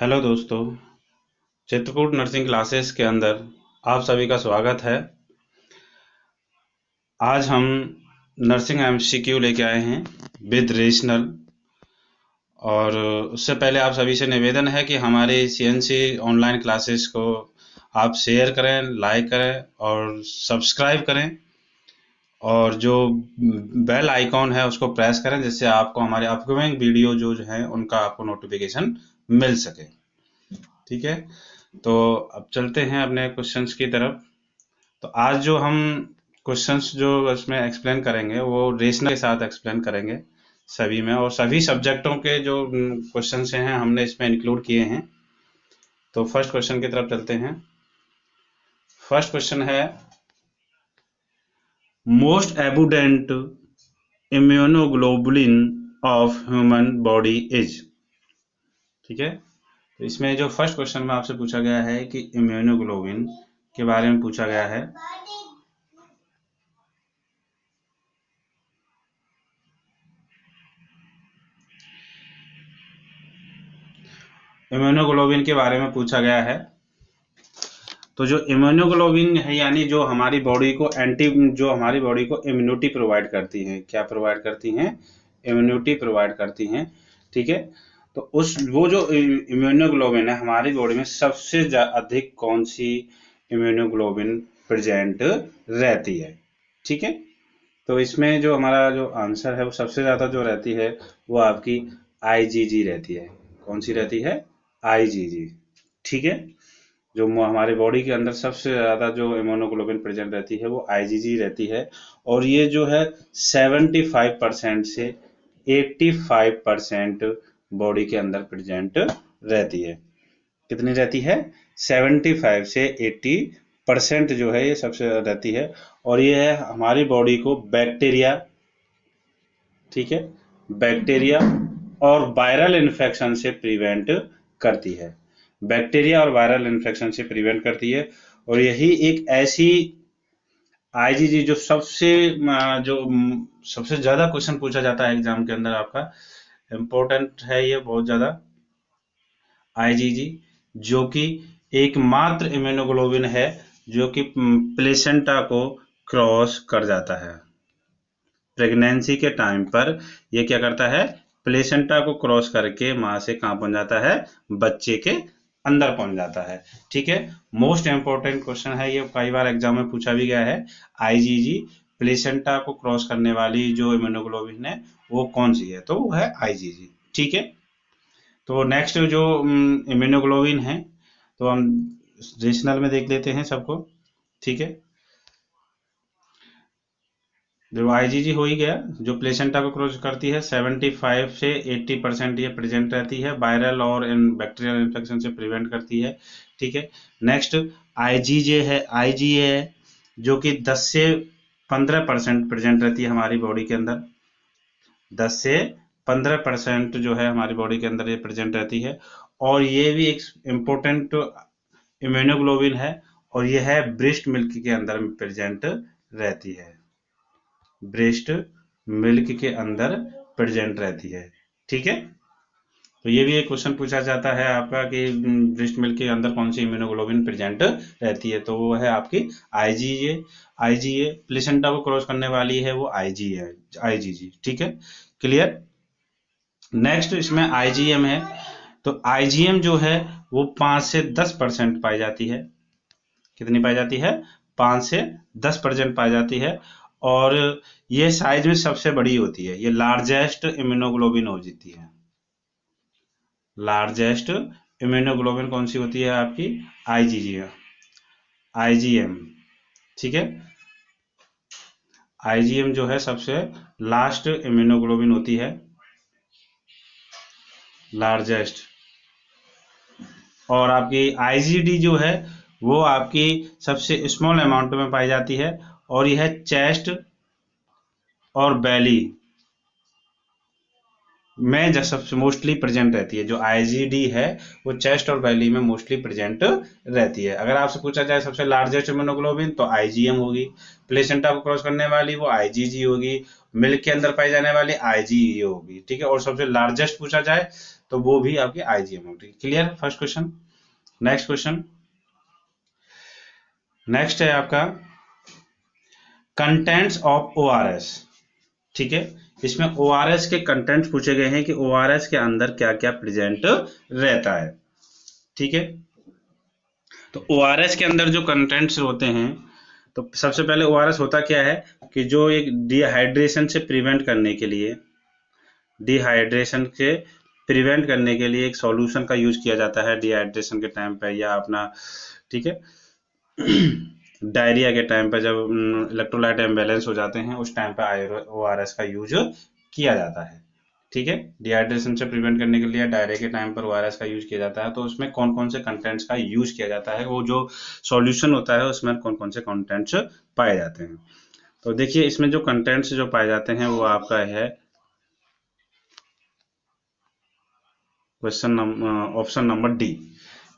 Hello दोस्तों, Chitrakoot nursing classes के अंदर आप सभी का स्वागत है। आज हम नर्सिंग एमसीक्यू लेके आए हैं विद रीजनल। और उससे पहले आप सभी से निवेदन है कि हमारे सीएनसी ऑनलाइन क्लासेस को आप शेयर करें, लाइक करें और सब्सक्राइब करें, और जो बेल आइकॉन है उसको प्रेस करें, जिससे आपको हमारे अपकमिंग वीडियो जो हैं उनका आपको नोटिफिकेशन मिल सके। ठीक है, तो अब चलते हैं अपने क्वेश्चंस की तरफ। तो आज जो हम क्वेश्चंस जो इसमें एक्सप्लेन करेंगे वो रेशनल के साथ एक्सप्लेन करेंगे सभी में, और सभी सब्जेक्टों के जो क्वेश्चंस हैं हमने इसमें इंक्लूड किए हैं। तो फर्स्ट क्वेश्चन की तरफ चलते हैं। फर्स्ट क्वेश्चन है, most abundant immunoglobulin of human body is. ठीक है, तो इसमें जो फर्स्ट क्वेश्चन में आपसे पूछा गया है कि इम्यूनोग्लोबिन के बारे में पूछा गया है। इम्यूनोग्लोबिन के बारे में पूछा गया है। तो जो इम्यूनोग्लोबिन है, यानी जो हमारी बॉडी को इम्यूनिटी प्रोवाइड करती हैं। क्या प्रोवाइड करती हैं? इम्यूनिटी प्रोवाइड करती हैं। ठीक है, तो वो जो इम्यूनोग्लोबिन है हमारी बॉडी में सबसे अधिक कौन सी इम्यूनोग्लोबिन प्रेजेंट रहती है? ठीक है, तो इसमें जो हमारा जो आंसर है वो सबसे ज्यादा जो रहती है वो आपकी आईजीजी रहती है। कौन सी रहती है? आईजीजी। ठीक है, जो हमारे बॉडी के अंदर सबसे ज्यादा जो इम्यूनोग्लोबिन प्रेजेंट रहती है वो आईजीजी रहती है। और ये जो है 75% से 85% बॉडी के अंदर प्रेजेंट रहती है। कितनी रहती है? 75 से 80% जो है ये सबसे ज्यादा रहती है। और ये है हमारी बॉडी को बैक्टीरिया, ठीक है, बैक्टीरिया और वायरल इन्फेक्शन से प्रिवेंट करती है। बैक्टीरिया और वायरल इन्फेक्शन से प्रिवेंट करती है। और यही एक ऐसी आईजीजी जो सबसे ज्यादा क्वेश्चन पूछा जाता है एग्जाम के अंदर, आपका इम्पोर्टेंट है ये बहुत ज्यादा। आईजीजी जो कि एकमात्र इम्यूनोग्लोबिन है जो कि प्लेसेंटा को क्रॉस कर जाता है। प्रेगनेंसी के टाइम पर ये क्या करता है? प्लेसेंटा को क्रॉस करके मां से कहां पहुंच जाता है? बच्चे के अंदर पहुंच जाता है। ठीक है, मोस्ट इंपोर्टेंट क्वेश्चन है ये, कई बार एग्जाम में पूछा भी गया है। आईजीजी प्लेसेंटा को क्रॉस करने वाली जो इम्यूनोग्लोबिन है वो कौन सी है? तो वो है आईजीजी। ठीक है, तो नेक्स्ट जो इम्यूनोग्लोबिन है तो हम रीजनल में देख लेते हैं सबको। ठीक है, जो आईजीजी हो ही गया, जो प्लेसेंटा को क्रॉस करती है 75 से 80% ये प्रेजेंट रहती है। वायरल और बैक्टीरियल इन्फेक्शन से प्रिवेंट करती है। ठीक है, नेक्स्ट आईजीए है जो कि 10 से 15% प्रेजेंट रहती है हमारी बॉडी के अंदर। 10 से 15% जो है हमारी बॉडी के अंदर ये प्रेजेंट रहती है। और ये भी एक इम्पोर्टेंट इम्यूनोग्लोबिन है, और ये है ब्रेस्ट मिल्क के अंदर प्रेजेंट रहती है। ब्रेस्ट मिल्क के अंदर प्रेजेंट रहती है। ठीक है, तो ये भी एक क्वेश्चन पूछा जाता है आपका कि ब्रेस्ट मिल्क के अंदर कौन सी इम्यूनोग्लोबिन प्रेजेंट रहती है? तो वो है आपकी आईजीए। आईजीए प्लेसेंटा को क्रॉस करने वाली है, वो आईजीजी। ठीक है, क्लियर। नेक्स्ट इसमें आईजीएम है। तो आईजीएम जो है वो 5 से 10% पाई जाती है। कितनी पाई जाती है? 5 से 10% पाई जाती है। और ये साइज में सबसे बड़ी होती है, ये लार्जेस्ट इम्यूनोग्लोबिन हो जाती है। लार्जेस्ट इम्यूनोग्लोबिन कौन सी होती है आपकी? IgG, IgM. ठीक है, आईजीएम जो है सबसे लास्ट इम्यूनोग्लोबिन होती है, लार्जेस्ट। और आपकी आईजीडी जो है वो आपकी सबसे स्मॉल अमाउंट में पाई जाती है। और यह चेस्ट और बेली में जो सबसे मोस्टली प्रेजेंट रहती है। जो आईजीडी है वो चेस्ट और बेली में मोस्टली प्रेजेंट रहती है। अगर आपसे पूछा जाए सबसे लार्जेस्ट इम्यूनोग्लोबिन तो आईजीएम होगी, प्लेसेंटा को क्रॉस करने वाली वो आईजीजी होगी, मिल्क के अंदर पाई जाने वाली आईजीई होगी, ठीक है। और सबसे लार्जेस्ट पूछा जाए तो वो भी आपकी आईजीएम होगी। Clear first question. Next question, next है आपका कंटेंट्स ऑफ ओआरएस, ठीक है। इसमें ओआरएस के कंटेंट्स पूछे गए हैं कि ओआरएस के अंदर क्या क्या प्रेजेंट रहता है, ठीक है। तो ओआरएस के अंदर जो कंटेंट्स होते हैं, तो सबसे पहले ओआरएस होता क्या है कि जो एक डिहाइड्रेशन से प्रिवेंट करने के लिए, डिहाइड्रेशन से प्रिवेंट करने के लिए एक सॉल्यूशन का यूज किया जाता है डिहाइड्रेशन के टाइम पे, या अपना, ठीक है, डायरिया के टाइम पे जब इलेक्ट्रोलाइट इम्बैलेंस हो जाते हैं उस टाइम पे ओआरएस का यूज किया जाता है, ठीक है। डिहाइड्रेशन से प्रिवेंट करने के लिए डायरिया के टाइम पर ओआरएस का यूज किया जाता है। तो उसमें कौन कौन से कंटेंट्स का यूज किया जाता है, वो जो सॉल्यूशन होता है उसमें कौन कौन से कंटेंट्स पाए जाते हैं। तो देखिए इसमें जो कंटेंट्स जो पाए जाते हैं वो आपका है क्वेश्चन ऑप्शन नंबर डी,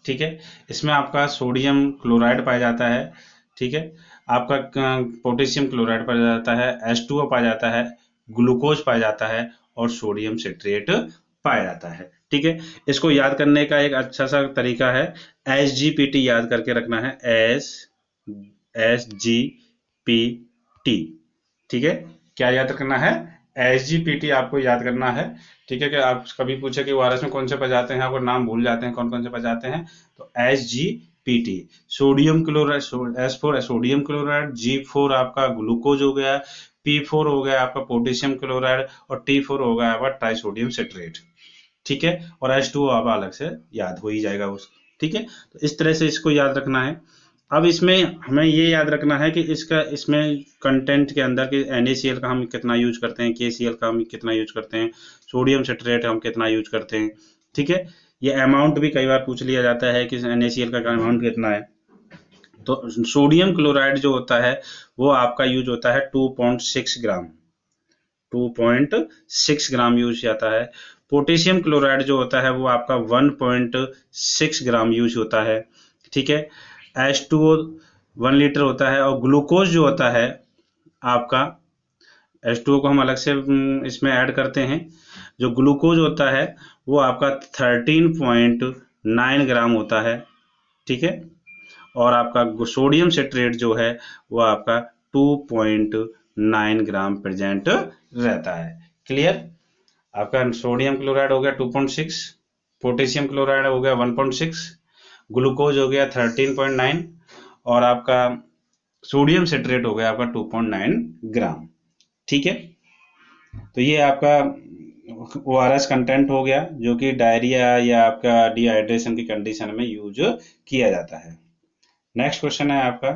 ठीक है। इसमें आपका सोडियम क्लोराइड पाया जाता है, ठीक है। आपका पोटेशियम क्लोराइड पाया जाता है, H2O पाया जाता है, ग्लूकोज पाया जाता है और सोडियम सिट्रेट पाया जाता है, ठीक है। इसको याद करने का एक अच्छा सा तरीका है, SGPT याद करके रखना है, SGPT, ठीक है। क्या याद रखना है, SGPT आपको याद करना है, ठीक है। कि आप कभी पूछे कि ओआरएस में कौन से पाए जाते हैं, अगर नाम भूल जाते हैं कौन कौन से पाए जाते हैं, तो SGPT sodium chloride, S4 sodium chloride, G4 आपका ग्लूकोज हो गया, P4 हो गया आपका पोटेशियम क्लोराइड और T4 हो गया आपका ट्राइसोडियम सिट्रेट, ठीक है। और H2O आप अलग से याद हो ही जाएगा उस, ठीक है। तो इस तरह से इसको याद रखना है। अब इसमें हमें ये याद रखना है कि इसका इसमें कंटेंट के अंदर कि NaCl का हम कितना यूज करते हैं, KCl का हम कितना यूज करते हैं, सोडियम सिट्रेट हम कितना यूज करते हैं, ठीक है। ये अमाउंट भी कई बार पूछ लिया जाता है कि NaCl का अमाउंट कितना है। तो सोडियम क्लोराइड जो होता है वो आपका यूज होता है 2.6 ग्राम, 2.6 ग्राम यूज जाता है। पोटेशियम क्लोराइड जो होता है वो आपका 1.6 ग्राम यूज होता है, ठीक है। H2O 1 लीटर होता है और ग्लूकोज जो होता है आपका, H2O को हम अलग से इसमें ऐड करते हैं, जो ग्लूकोज होता है वो आपका 13.9 ग्राम होता है, ठीक है। और आपका सोडियम सिट्रेट जो है वो आपका 2.9 ग्राम प्रेजेंट रहता है। क्लियर। आपका सोडियम क्लोराइड हो गया 2.6, पोटेशियम क्लोराइड हो गया 1.6, ग्लूकोज हो गया 13.9 और आपका सोडियम सिट्रेट हो गया आपका 2.9 ग्राम, ठीक है। तो ये आपका ओआरएस कंटेंट हो गया जो कि डायरिया या आपका डिहाइड्रेशन की कंडीशन में यूज किया जाता है। नेक्स्ट क्वेश्चन है आपका,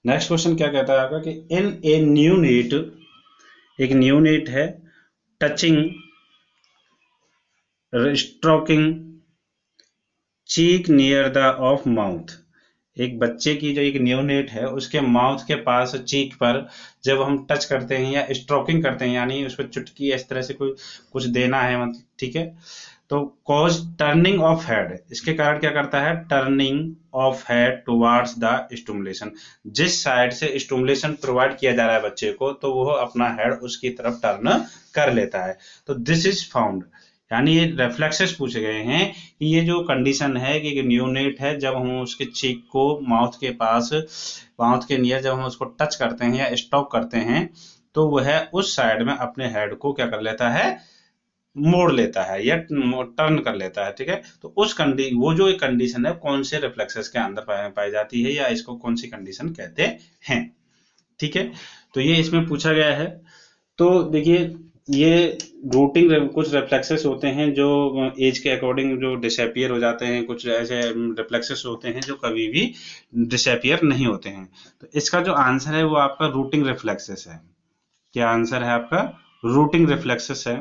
नेक्स्ट क्वेश्चन क्या कहता है आपका कि इन ए न्यूनेट, एक न्यूनेट है, touching, stroking cheek near the of mouth, एक बच्चे की जो एक न्यूनेट है उसके माउथ के पास चीक पर जब हम टच करते हैं या स्ट्रोकिंग करते हैं, यानी उस पर चुटकी इस तरह से कोई कुछ देना है, मतलब, ठीक है। तो कॉज टर्निंग ऑफ हेड, इसके कारण क्या करता है, turning of head towards the stimulation, जिस साइड से स्टिमुलेशन प्रोवाइड किया जा रहा है बच्चे को तो वो अपना हेड उसकी तरफ टर्न कर लेता है। तो दिस इज फाउंड, यानी ये रेफ्लेक्सेस पूछे गए हैं कि ये जो कंडीशन है कि न्यूनेट है, जब हम उसके चीक को माउथ के पास, माउथ के नियर जब हम उसको टच करते हैं या स्टॉप करते हैं तो वह उस साइड में अपने हेड को क्या कर लेता है, मोड़ लेता है या टर्न कर लेता है, ठीक है। तो उस वो जो एक कंडीशन है कौन से रिफ्लेक्सेस के अंदर पाई जाती है या इसको कौन सी कंडीशन कहते हैं, ठीक है। तो ये इसमें पूछा गया है। तो देखिए ये रूटिंग कुछ रिफ्लेक्सेस होते हैं जो एज के अकॉर्डिंग जो डिसअपियर हो जाते हैं, कुछ ऐसे रिफ्लेक्सेस होते हैं जो कभी भी डिसअपियर नहीं होते हैं। तो इसका जो आंसर है वो आपका रूटिंग रिफ्लेक्सेस है। क्या आंसर है आपका, रूटिंग रिफ्लेक्सेस है।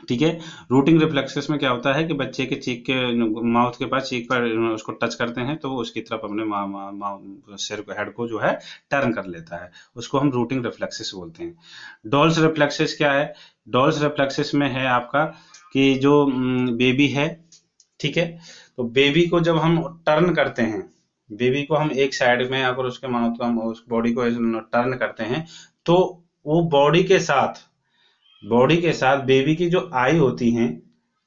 ठीक है। रूटिंग रिफ्लेक्सेस में क्या होता है कि बच्चे के चीक के माउथ के पास चीक पर उसको टच करते हैं तो वो उसकी तरफ अपने सिर को हेड को जो है टर्न कर लेता है, उसको हम रूटिंग रिफ्लेक्सेस बोलते हैं। डॉल्स रिफ्लेक्सेस क्या है? डॉल्स रिफ्लेक्सेस में है आपका कि जो बेबी है, ठीक है, तो बेबी को जब हम टर्न करते हैं, बेबी को हम एक साइड में अगर उसके माउथ को हम उस बॉडी को टर्न करते हैं तो वो बॉडी के साथ बेबी की जो आई होती हैं,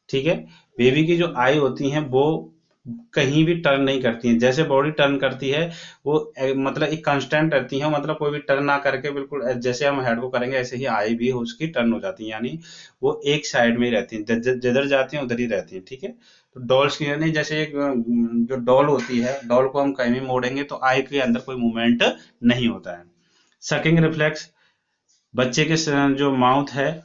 ठीक है, बेबी की जो आई होती हैं वो कहीं भी टर्न नहीं करती हैं। जैसे बॉडी टर्न करती है वो मतलब एक कांस्टेंट रहती है, मतलब कोई भी टर्न ना करके बिल्कुल जैसे हम हेड को करेंगे ऐसे ही आई भी उसकी टर्न हो जाती है, यानी वो एक साइड में ही रहती हैं, जिधर जाती हैं उधर ही रहती हैं, ठीक है। तो डॉल्स की यानी जैसे एक जो डॉल होती है, डॉल को हम कहीं भी मोड़ेंगे तो आई के अंदर कोई मूवमेंट नहीं होता है। सकिंग रिफ्लेक्स, बच्चे के जो माउथ है,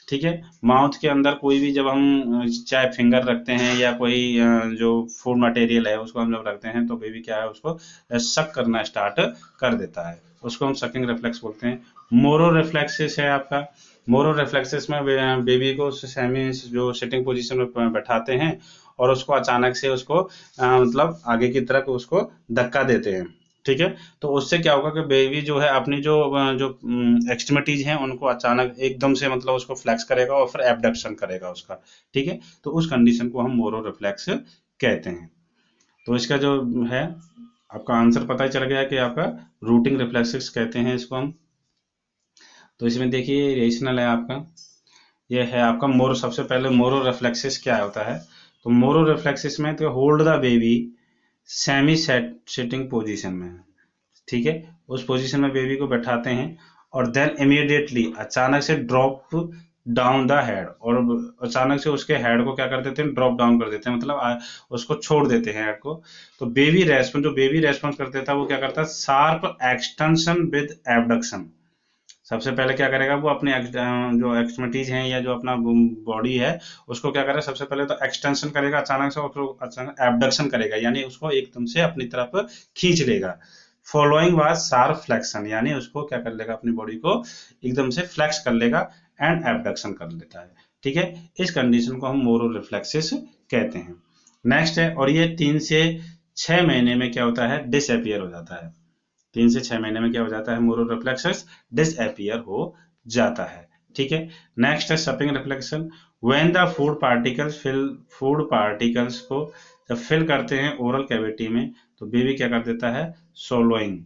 ठीक है, माउथ के अंदर कोई भी जब हम चाहे फिंगर रखते हैं या कोई जो फूड मटेरियल है उसको हम जब रखते हैं तो बेबी क्या है उसको सक करना स्टार्ट कर देता है, उसको हम सकिंग रिफ्लेक्स बोलते हैं। मोरो रिफ्लेक्सिस है आपका। मोरो रिफ्लेक्सिस में बेबी को सेमी जो सिटिंग पोजीशन में बैठाते हैं और उसको अचानक से उसको मतलब आगे की तरफ उसको धक्का देते हैं, ठीक है। तो उससे क्या होगा कि बेबी जो है अपनी जो जो एक्सट्रीमिटीज हैं उनको अचानक एकदम से मतलब उसको फ्लेक्स करेगा और फिर एबडक्शन करेगा उसका, ठीक है। तो उस कंडीशन को हम मोरो रिफ्लेक्स कहते हैं। तो इसका जो है आपका आंसर पता ही चल गया कि आपका रूटिंग रिफ्लेक्सेस कहते हैं इसको हम। तो इसमें देखिए रेशनल है आपका, ये है आपका मोरो। सबसे पहले मोरो रिफ्लेक्सेस क्या होता है? तो मोरो रिफ्लेक्सेस में तो hold the baby semi sitting position में, ठीक है, उस पोजीशन में बेबी को बैठाते हैं और देन इमीडिएटली अचानक से ड्रॉप डाउन द हेड, और अचानक से उसके हेड को क्या कर देते हैं, ड्रॉप डाउन कर देते हैं, मतलब उसको छोड़ देते हैं हेड को। तो बेबी रेस्पॉन्स कर देता है वो क्या करता है, शार्प एक्सटेंशन विद एबडक्शन। सबसे पहले क्या करेगा वो अपने जो एक्सट्रीमिटीज हैं या जो अपना बॉडी है उसको क्या करेगा, सबसे पहले तो एक्सटेंशन करेगा अचानक से और फिर अचानक एबडक्शन करेगा, यानी उसको एकदम से अपनी तरफ खींच लेगा। फॉलोइंग वाज शार्प फ्लेक्शन, यानी उसको क्या कर लेगा, अपनी बॉडी को एकदम से फ्लेक्स कर लेगा एंड एबडक्शन कर लेता है, ठीक है। इस कंडीशन को हम मोरो रिफ्लेक्सिस कहते हैं। नेक्स्ट है, और ये 3 से 6 महीने में क्या होता है, डिसअपियर हो जाता है। 3 से 6 महीने में क्या हो जाता है, मोरो रिफ्लेक्सेस डिसअपियर हो जाता है, ठीक है। नेक्स्ट है shopping reflection. When the food particles को जब फिल करते हैं ओरल कैविटी में तो बेबी क्या कर देता है, सोलोइंग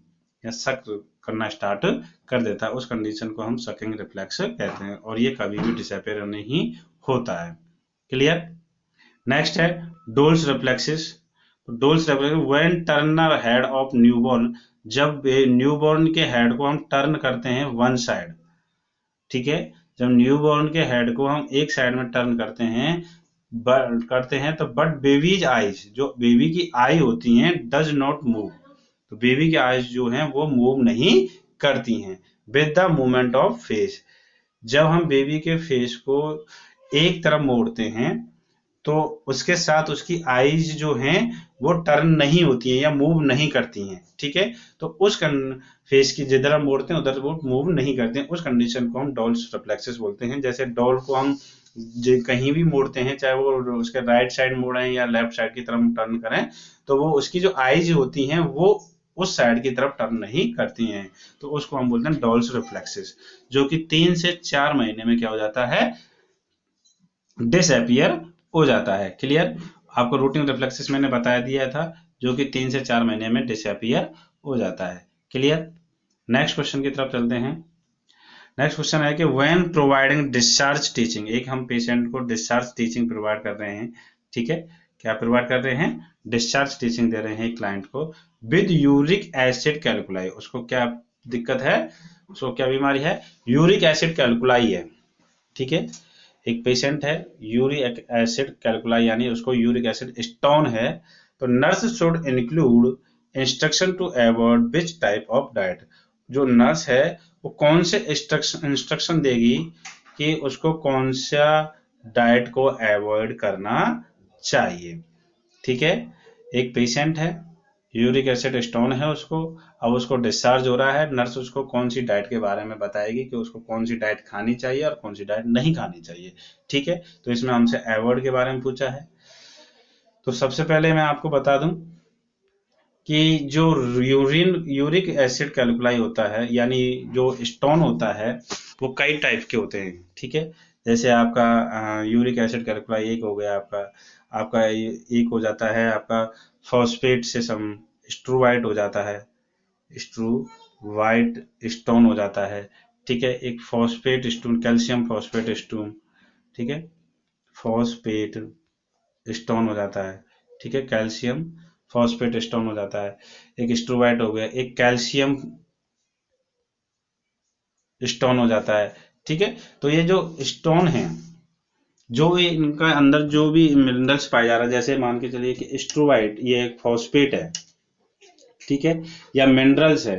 या सक करना स्टार्ट कर देता है, उस कंडीशन को हम सकिंग रिफ्लेक्स कहते हैं और ये कभी भी डिसअपियर नहीं होता है। क्लियर। नेक्स्ट है doles reflexes. Doles reflexes when turn head of newborn, जब न्यूबॉर्न के हेड को हम टर्न करते हैं वन साइड, ठीक है, जब न्यूबॉर्न के हेड को हम एक साइड में टर्न करते हैं तो बट बेबीज आईज, जो बेबी की आई होती हैं, डज नॉट मूव, तो बेबी की आईज जो हैं वो मूव नहीं करती हैं with the movement of face. जब हम बेबी के फेस को एक तरफ मोड़ते हैं तो उसके साथ उसकी आईज जो हैं वो टर्न नहीं होती हैं या मूव नहीं करती हैं, ठीक है। तो उस फेस की जिधर हम मोड़ते हैं उधर वो मूव नहीं करते हैं, उस कंडीशन को हम डॉल्स रिफ्लेक्सेस बोलते हैं। जैसे डॉल को हम कहीं भी मोड़ते हैं, चाहे वो उसके राइट साइड मोड़ें या लेफ्ट साइड की तरफ टर्न करें, तो वो उसकी जो आईज होती हैं वो उस साइड की तरफ टर्न नहीं करती हैं, तो उसको हम बोलते हैं डॉल्स रिफ्लेक्सेस, जो कि 3 से 4 महीने में क्या हो जाता है, डिसअपियर हो जाता है। क्लियर। आपको रूटिंग रिफ्लेक्सेस मैंने बताया दिया था जो कि 3 से 4 महीने में डिसअपियर हो जाता है। क्लियर। नेक्स्ट क्वेश्चन की तरफ चलते हैं। नेक्स्ट क्वेश्चन है कि व्हेन प्रोवाइडिंग डिस्चार्ज टीचिंग, एक हम पेशेंट को डिस्चार्ज टीचिंग प्रोवाइड कर रहे हैं, ठीक है, क्या प्रोवाइड कर रहे हैं, डिस्चार्ज टीचिंग दे रहे हैं क्लाइंट को विद यूरिक एसिड कैलकुलाई। उसको क्या दिक्कत है, उसको क्या बीमारी है, यूरिक एसिड कैलकुलाई है, ठीक है। एक पेशेंट है यूरिक एसिड कैलकुलाई, यानी उसको यूरिक एसिड स्टोन है, तो nurse should include instruction to avoid which type of diet. जो नर्स है वो कौन से इंस्ट्रक्शन देगी कि उसको कौन सा डाइट को अवॉइड करना चाहिए, ठीक है। एक पेशेंट है यूरिक एसिड स्टोन है उसको, अब उसको डिस्चार्ज हो रहा है, नर्स उसको कौन सी डाइट के बारे में बताएगी कि उसको कौन सी डाइट खानी चाहिए और कौन सी डाइट नहीं खानी चाहिए। ठीक है, तो इसमें हमसे एवॉर्ड के बारे में पूछा है। तो सबसे पहले मैं आपको बता दूं कि जो यूरिक एसिड कैल्कुलाई होता है, यानी जो स्टोन होता है, वो कई टाइप के होते हैं। ठीक है, जैसे आपका यूरिक एसिड कैल्कुलाई एक हो गया, आपका एक हो जाता है आपका फॉस्फेट से सम स्ट्रूवाइट हो जाता है, स्ट्रूवाइट स्टोन हो जाता है। ठीक है, एक phosphate stone, calcium phosphate stone, ठीक है, फॉस्फेट स्टोन हो जाता है। ठीक है, कैल्शियम फॉस्फेट स्टोन हो जाता है। एक स्ट्रूवाइट हो गया, एक कैल्शियम स्टोन हो जाता है। ठीक है, तो ये जो स्टोन है, जो भी इनका अंदर जो भी मिनरल्स पाया जा रहा है, जैसे मान के चलिए कि स्ट्रूवाइट ये एक फॉस्फेट है, ठीक है, या मिनरल्स है।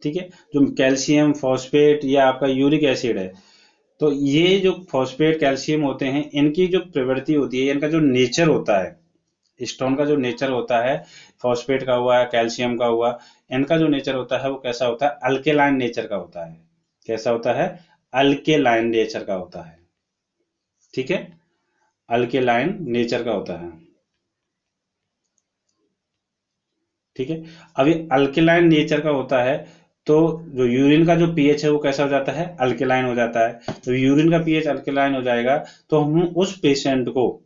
ठीक है, जो कैल्शियम फॉस्फेट या आपका यूरिक एसिड है, तो ये जो फॉस्फेट कैल्शियम होते हैं, इनकी जो प्रवृत्ति होती है, इनका जो नेचर होता है, स्टोन का जो नेचर होता है, फॉस्फेट का हुआ, कैल्शियम का हुआ, इनका जो नेचर होता है वो कैसा होता है? अल्केलाइन नेचर का होता है। कैसा होता है? अल्केलाइन नेचर का होता है। ठीक है, अल्केलाइन नेचर का होता है। ठीक है, अब ये अल्केलाइन नेचर का होता है, तो जो यूरिन का जो पीएच है वो कैसा हो जाता है? अल्केलाइन हो जाता है। तो यूरिन का पीएच अल्केलाइन हो जाएगा, तो हम उस पेशेंट को,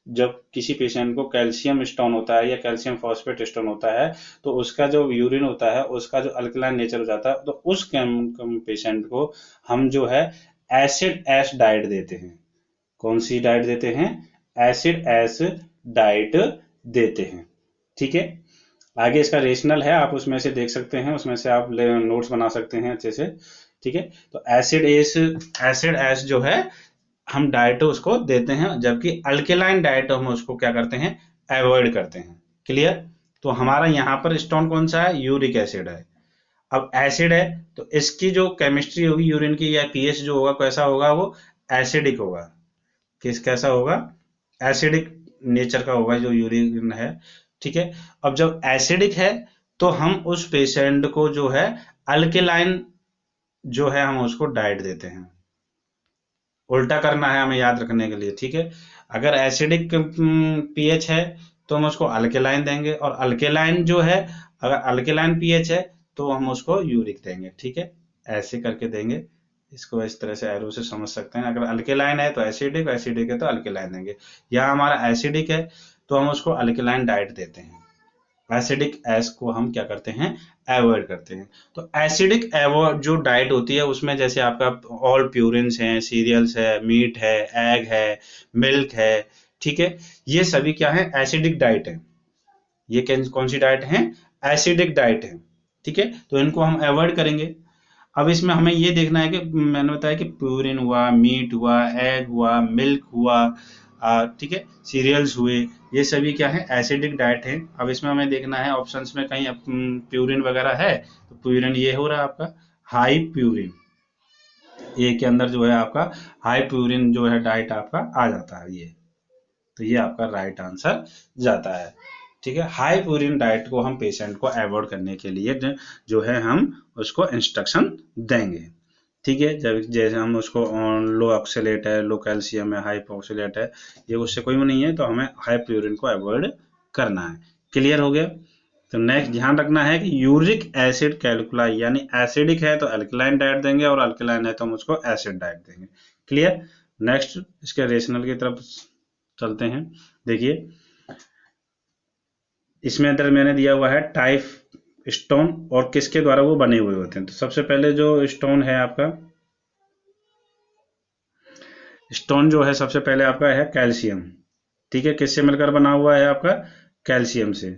जब किसी पेशेंट को कैल्शियम स्टोन होता है या कैल्शियम फॉस्फेट स्टोन होता है, तो उसका जो यूरिन होता है उसका जो अल्कलाइन नेचर हो जाता है, तो उस पेशेंट को हम जो है एसिड एस डाइट देते हैं। कौन सी डाइट देते हैं? एसिड एस डाइट देते हैं। ठीक है, आगे इसका रेशनल है, आप उसमें से देख सकते हैं, उसमें से आप नोट्स बना सकते हैं अच्छे से। ठीक है, तो एसिड एस जो है हम डाइट उसको देते हैं, जबकि अल्केलाइन डाइट हम उसको क्या करते हैं? अवॉइड करते हैं। क्लियर? तो हमारा यहाँ पर स्टोन कौन सा है? यूरिक एसिड है। अब एसिड है, तो इसकी जो केमिस्ट्री होगी यूरिन की, या पीएच जो होगा, कैसा होगा? वो एसिडिक होगा। कैसा होगा? एसिडिक नेचर का होगा जो यूरिन है। ठीक है, अब जब एसिडिक है, तो हम उस पेशेंट को जो है अल्केलाइन जो है हम उसको डाइट देते हैं। उल्टा करना है हमें याद रखने के लिए। ठीक है, अगर एसिडिक पीएच है तो हम उसको अल्केलाइन देंगे, और अल्केलाइन जो है, अगर अल्केलाइन पीएच है तो हम उसको यूरिक देंगे। ठीक है, ऐसे करके देंगे। इसको इस तरह से एरो से समझ सकते हैं। अगर अल्केलाइन है तो एसिडिक, एसिडिक है तो अल्केलाइन देंगे। या हमारा एसिडिक है तो हम उसको अल्केलाइन डाइट देते हैं। एसिडिक एस को हम क्या करते हैं? अवॉइड करते हैं। तो एसिडिक अवॉइड जो डाइट होती है, उसमें जैसे आपका ऑल प्यूरिन्स हैं, सीरियल्स है, मीट है, एग है, मिल्क है। ठीक है, ये सभी क्या है? एसिडिक डाइट है। ये कौन सी डाइट है? एसिडिक डाइट है। ठीक है, तो इनको हम अवॉइड करेंगे। अब इसमें हमें ये देखना है कि मैंने बताया कि प्यूरिन हुआ, मीट हुआ, एग हुआ, मिल्क हुआ, ठीक है, सीरियल्स हुए, ये सभी क्या है? एसिडिक डाइट है। अब इसमें हमें देखना है ऑप्शंस में कहीं प्यूरिन वगैरह है, तो प्यूरिन ये हो रहा है आपका हाई प्यूरिन। ए के अंदर जो है आपका हाई प्यूरिन जो है डाइट आपका आ जाता है ये। तो ये आपका राइट आंसर जाता है। ठीक है, हाई प्यूरिन डाइट को हम पेशेंट को अवॉइड करने के लिए जो है हम उसको इंस्ट्रक्शन देंगे। ठीक है, जब जैसे हम उसको लो ऑक्सलेट है, लो कैल्शियम है, हाई ऑक्सलेट है, ये उससे कोई नहीं है, तो हमें हाई प्यूरिन को अवॉइड करना है। क्लियर हो गया? तो नेक्स्ट ध्यान रखना है कि यूरिक एसिड कैल्कुलाई, यानी एसिडिक है तो अल्कलाइन डाइट देंगे, और अल्कलाइन है तो हम उसको एसिड डाइट देंगे। क्लियर? नेक्स्ट इसके रेशनल की तरफ चलते हैं। देखिए, इसमें अंदर मैंने दिया हुआ है टाइप स्टोन और किसके द्वारा वो बने हुए होते हैं। तो सबसे पहले जो स्टोन है आपका, स्टोन जो है सबसे पहले आपका है कैल्शियम। ठीक है, किससे मिलकर बना हुआ है? आपका कैल्शियम से।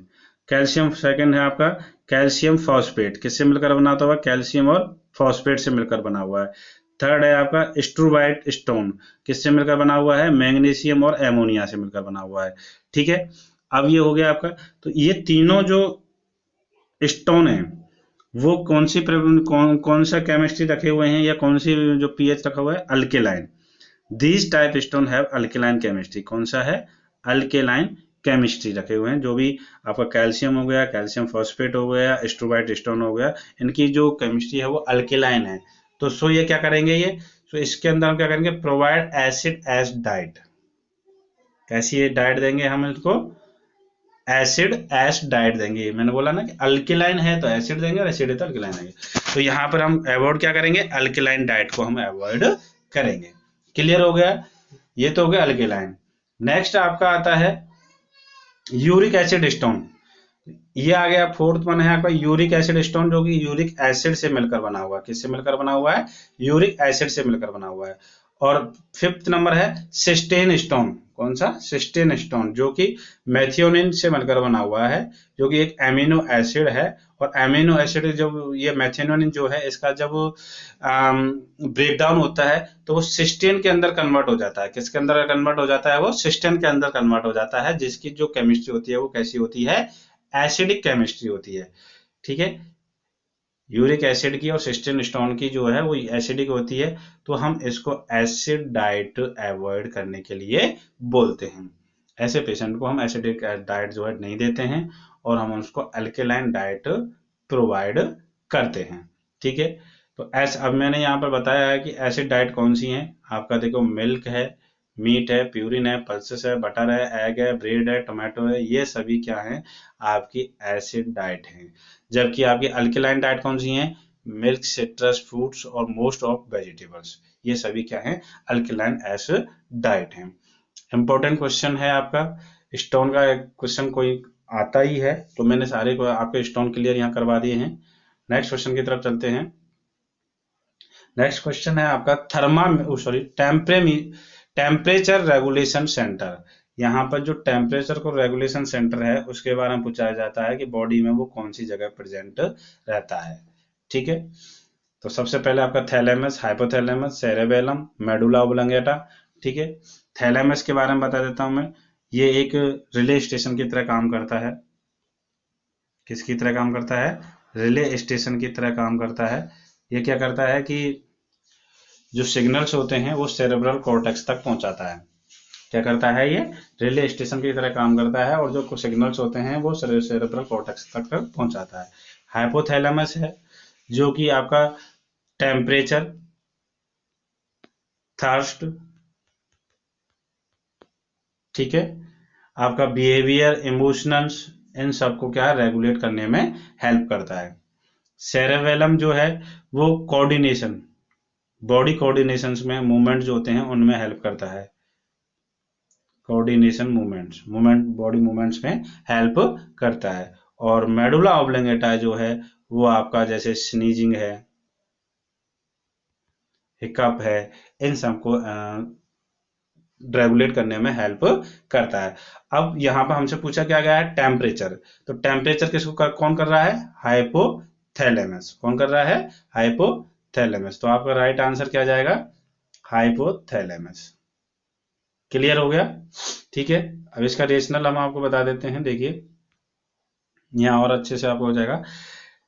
कैल्शियम सेकंड है आपका कैल्शियम फॉस्फेट, किससे मिलकर बना हुआ? कैल्शियम और फॉस्फेट से मिलकर बना हुआ है। थर्ड है आपका स्ट्रूवाइट स्टोन, किससे मिलकर बना हुआ है? मैग्नीशियम और एमोनिया से मिलकर बना हुआ है। ठीक है, अब ये हो गया आपका। तो ये तीनों जो स्टोन है, वो कौन सा केमिस्ट्री रखे हुए हैं, या कौन सी जो पीएच रखा हुआ है? Alkaline. These type stone have alkaline chemistry। कौन सा है? अल्केलाइन केमिस्ट्री रखे हुए हैं। जो भी आपका कैल्शियम हो गया, कैल्शियम फॉस्फेट हो गया, एस्ट्रोबाइट स्टोन हो गया, इनकी जो केमिस्ट्री है वो अल्केलाइन है। तो सो ये क्या करेंगे, ये तो इसके अंदर हम क्या करेंगे, प्रोवाइड एसिड एज डाइट। कैसी डाइट देंगे हम इसको, एसिड एस डाइट देंगे। मैंने बोला ना कि अल्केलाइन है तो एसिड देंगे और एसिड है तो अल्केलाइन देंगे। तो यहाँ पर हम अवॉइड क्या करेंगे, अल्केलाइन डाइट को हम अवॉइड करेंगे। क्लियर हो गया, ये तो हो गया अल्केलाइन। नेक्स्ट आपका आता है यूरिक एसिड स्टोन। ये आ गया, फोर्थ वन है आपका यूरिक एसिड स्टोन, जो कि यूरिक एसिड से मिलकर बना हुआ है। किससे मिलकर बना हुआ है, यूरिक एसिड से मिलकर बना हुआ है। और फिफ्थ नंबर है सिस्टेन स्टोन। कौन सा, सिस्टेन स्टोन, जो कि मेथियोनिन से मिलकर बना हुआ है, जो कि एक एमिनो एसिड है। और एमिनो एसिड जब ये मेथियोनिन जो है, इसका जब ब्रेकडाउन होता है तो वो सिस्टेन के अंदर कन्वर्ट हो जाता है। किसके अंदर कन्वर्ट हो जाता है, वो सिस्टेन के अंदर कन्वर्ट हो जाता है, जिसकी जो केमिस्ट्री होती है वो कैसी होती है, एसिडिक केमिस्ट्री होती है। ठीक है, यूरिक एसिड की और सिस्टीन स्टोन की जो है वो एसिडिक होती है। तो हम इसको एसिड डाइट अवॉइड करने के लिए बोलते हैं। ऐसे पेशेंट को हम एसिडिक डाइट जो है नहीं देते हैं, और हम उसको अल्केलाइन डाइट प्रोवाइड करते हैं। ठीक है, तो अब मैंने यहाँ पर बताया है कि एसिड डाइट कौन सी है। आपका देखो, मिल्क है, मीट है, प्यूरिन है, पल्सेस है, बटर है, एग है, ब्रेड है, टोमेटो है, ये सभी क्या है, आपकी एसिड डाइट है। जबकि आपकी अल्केलाइन डाइट कौन सी है, मिल्क, सिट्रस, फ्रूट्स और मोस्ट ऑफ वेजिटेबल्स, ये सभी क्या है, अल्केलाइन एसिड डाइट है। इंपॉर्टेंट क्वेश्चन है आपका, स्टोन का क्वेश्चन कोई आता ही है, तो मैंने सारे को आपके स्टोन क्लियर यहाँ करवा दिए हैं। नेक्स्ट क्वेश्चन की तरफ चलते हैं। नेक्स्ट क्वेश्चन है आपका टेम्परेचर रेगुलेशन सेंटर। यहाँ पर जो टेम्परेचर को रेगुलेशन सेंटर है उसके बारे में पूछा जाता है कि बॉडी में वो कौन सी जगह प्रेजेंट रहता है। ठीक है, तो सबसे पहले आपका thalamus, hypothalamus, cerebellum, medulla oblongata. ठीक है, थैलेमस के बारे में बता देता हूं मैं। ये एक रिले स्टेशन की तरह काम करता है। किसकी तरह काम करता है, रिले स्टेशन की तरह काम करता है। ये क्या करता है कि जो सिग्नल्स होते हैं वो सेरेब्रल कॉर्टेक्स तक पहुंचाता है। क्या करता है, ये रिले स्टेशन की तरह काम करता है, और जो सिग्नल्स होते हैं वो सेरेब्रल कॉर्टेक्स तक पहुंचाता है। हाइपोथैलेमस है, जो कि आपका टेम्परेचर, थर्स्ट, ठीक है, आपका बिहेवियर, इमोशंस, इन सबको क्या है, रेगुलेट करने में हेल्प करता है। सेरेबेलम जो है वो कोऑर्डिनेशन, बॉडी कोऑर्डिनेशंस में मूवमेंट जो होते हैं उनमें हेल्प करता है। कोऑर्डिनेशन मूवमेंट बॉडी मूवमेंट्स में हेल्प करता है। और मेडुला ऑब्लंगेटा जो है वो आपका जैसे स्नीजिंग है, हिकअप है, इन सबको रेगुलेट करने में हेल्प करता है। अब यहाँ पर हमसे पूछा क्या गया है, टेम्परेचर। तो टेम्परेचर किसको कौन कर रहा है, हाइपोथैलेमस। कौन कर रहा है, हाइपोथैलेमस। तो आपका राइट आंसर क्या जाएगा, हाइपोथैलेमस। क्लियर हो गया, ठीक है। अब इसका रेशनल हम आपको बता देते हैं, देखिए यहाँ और अच्छे से आपको हो जाएगा।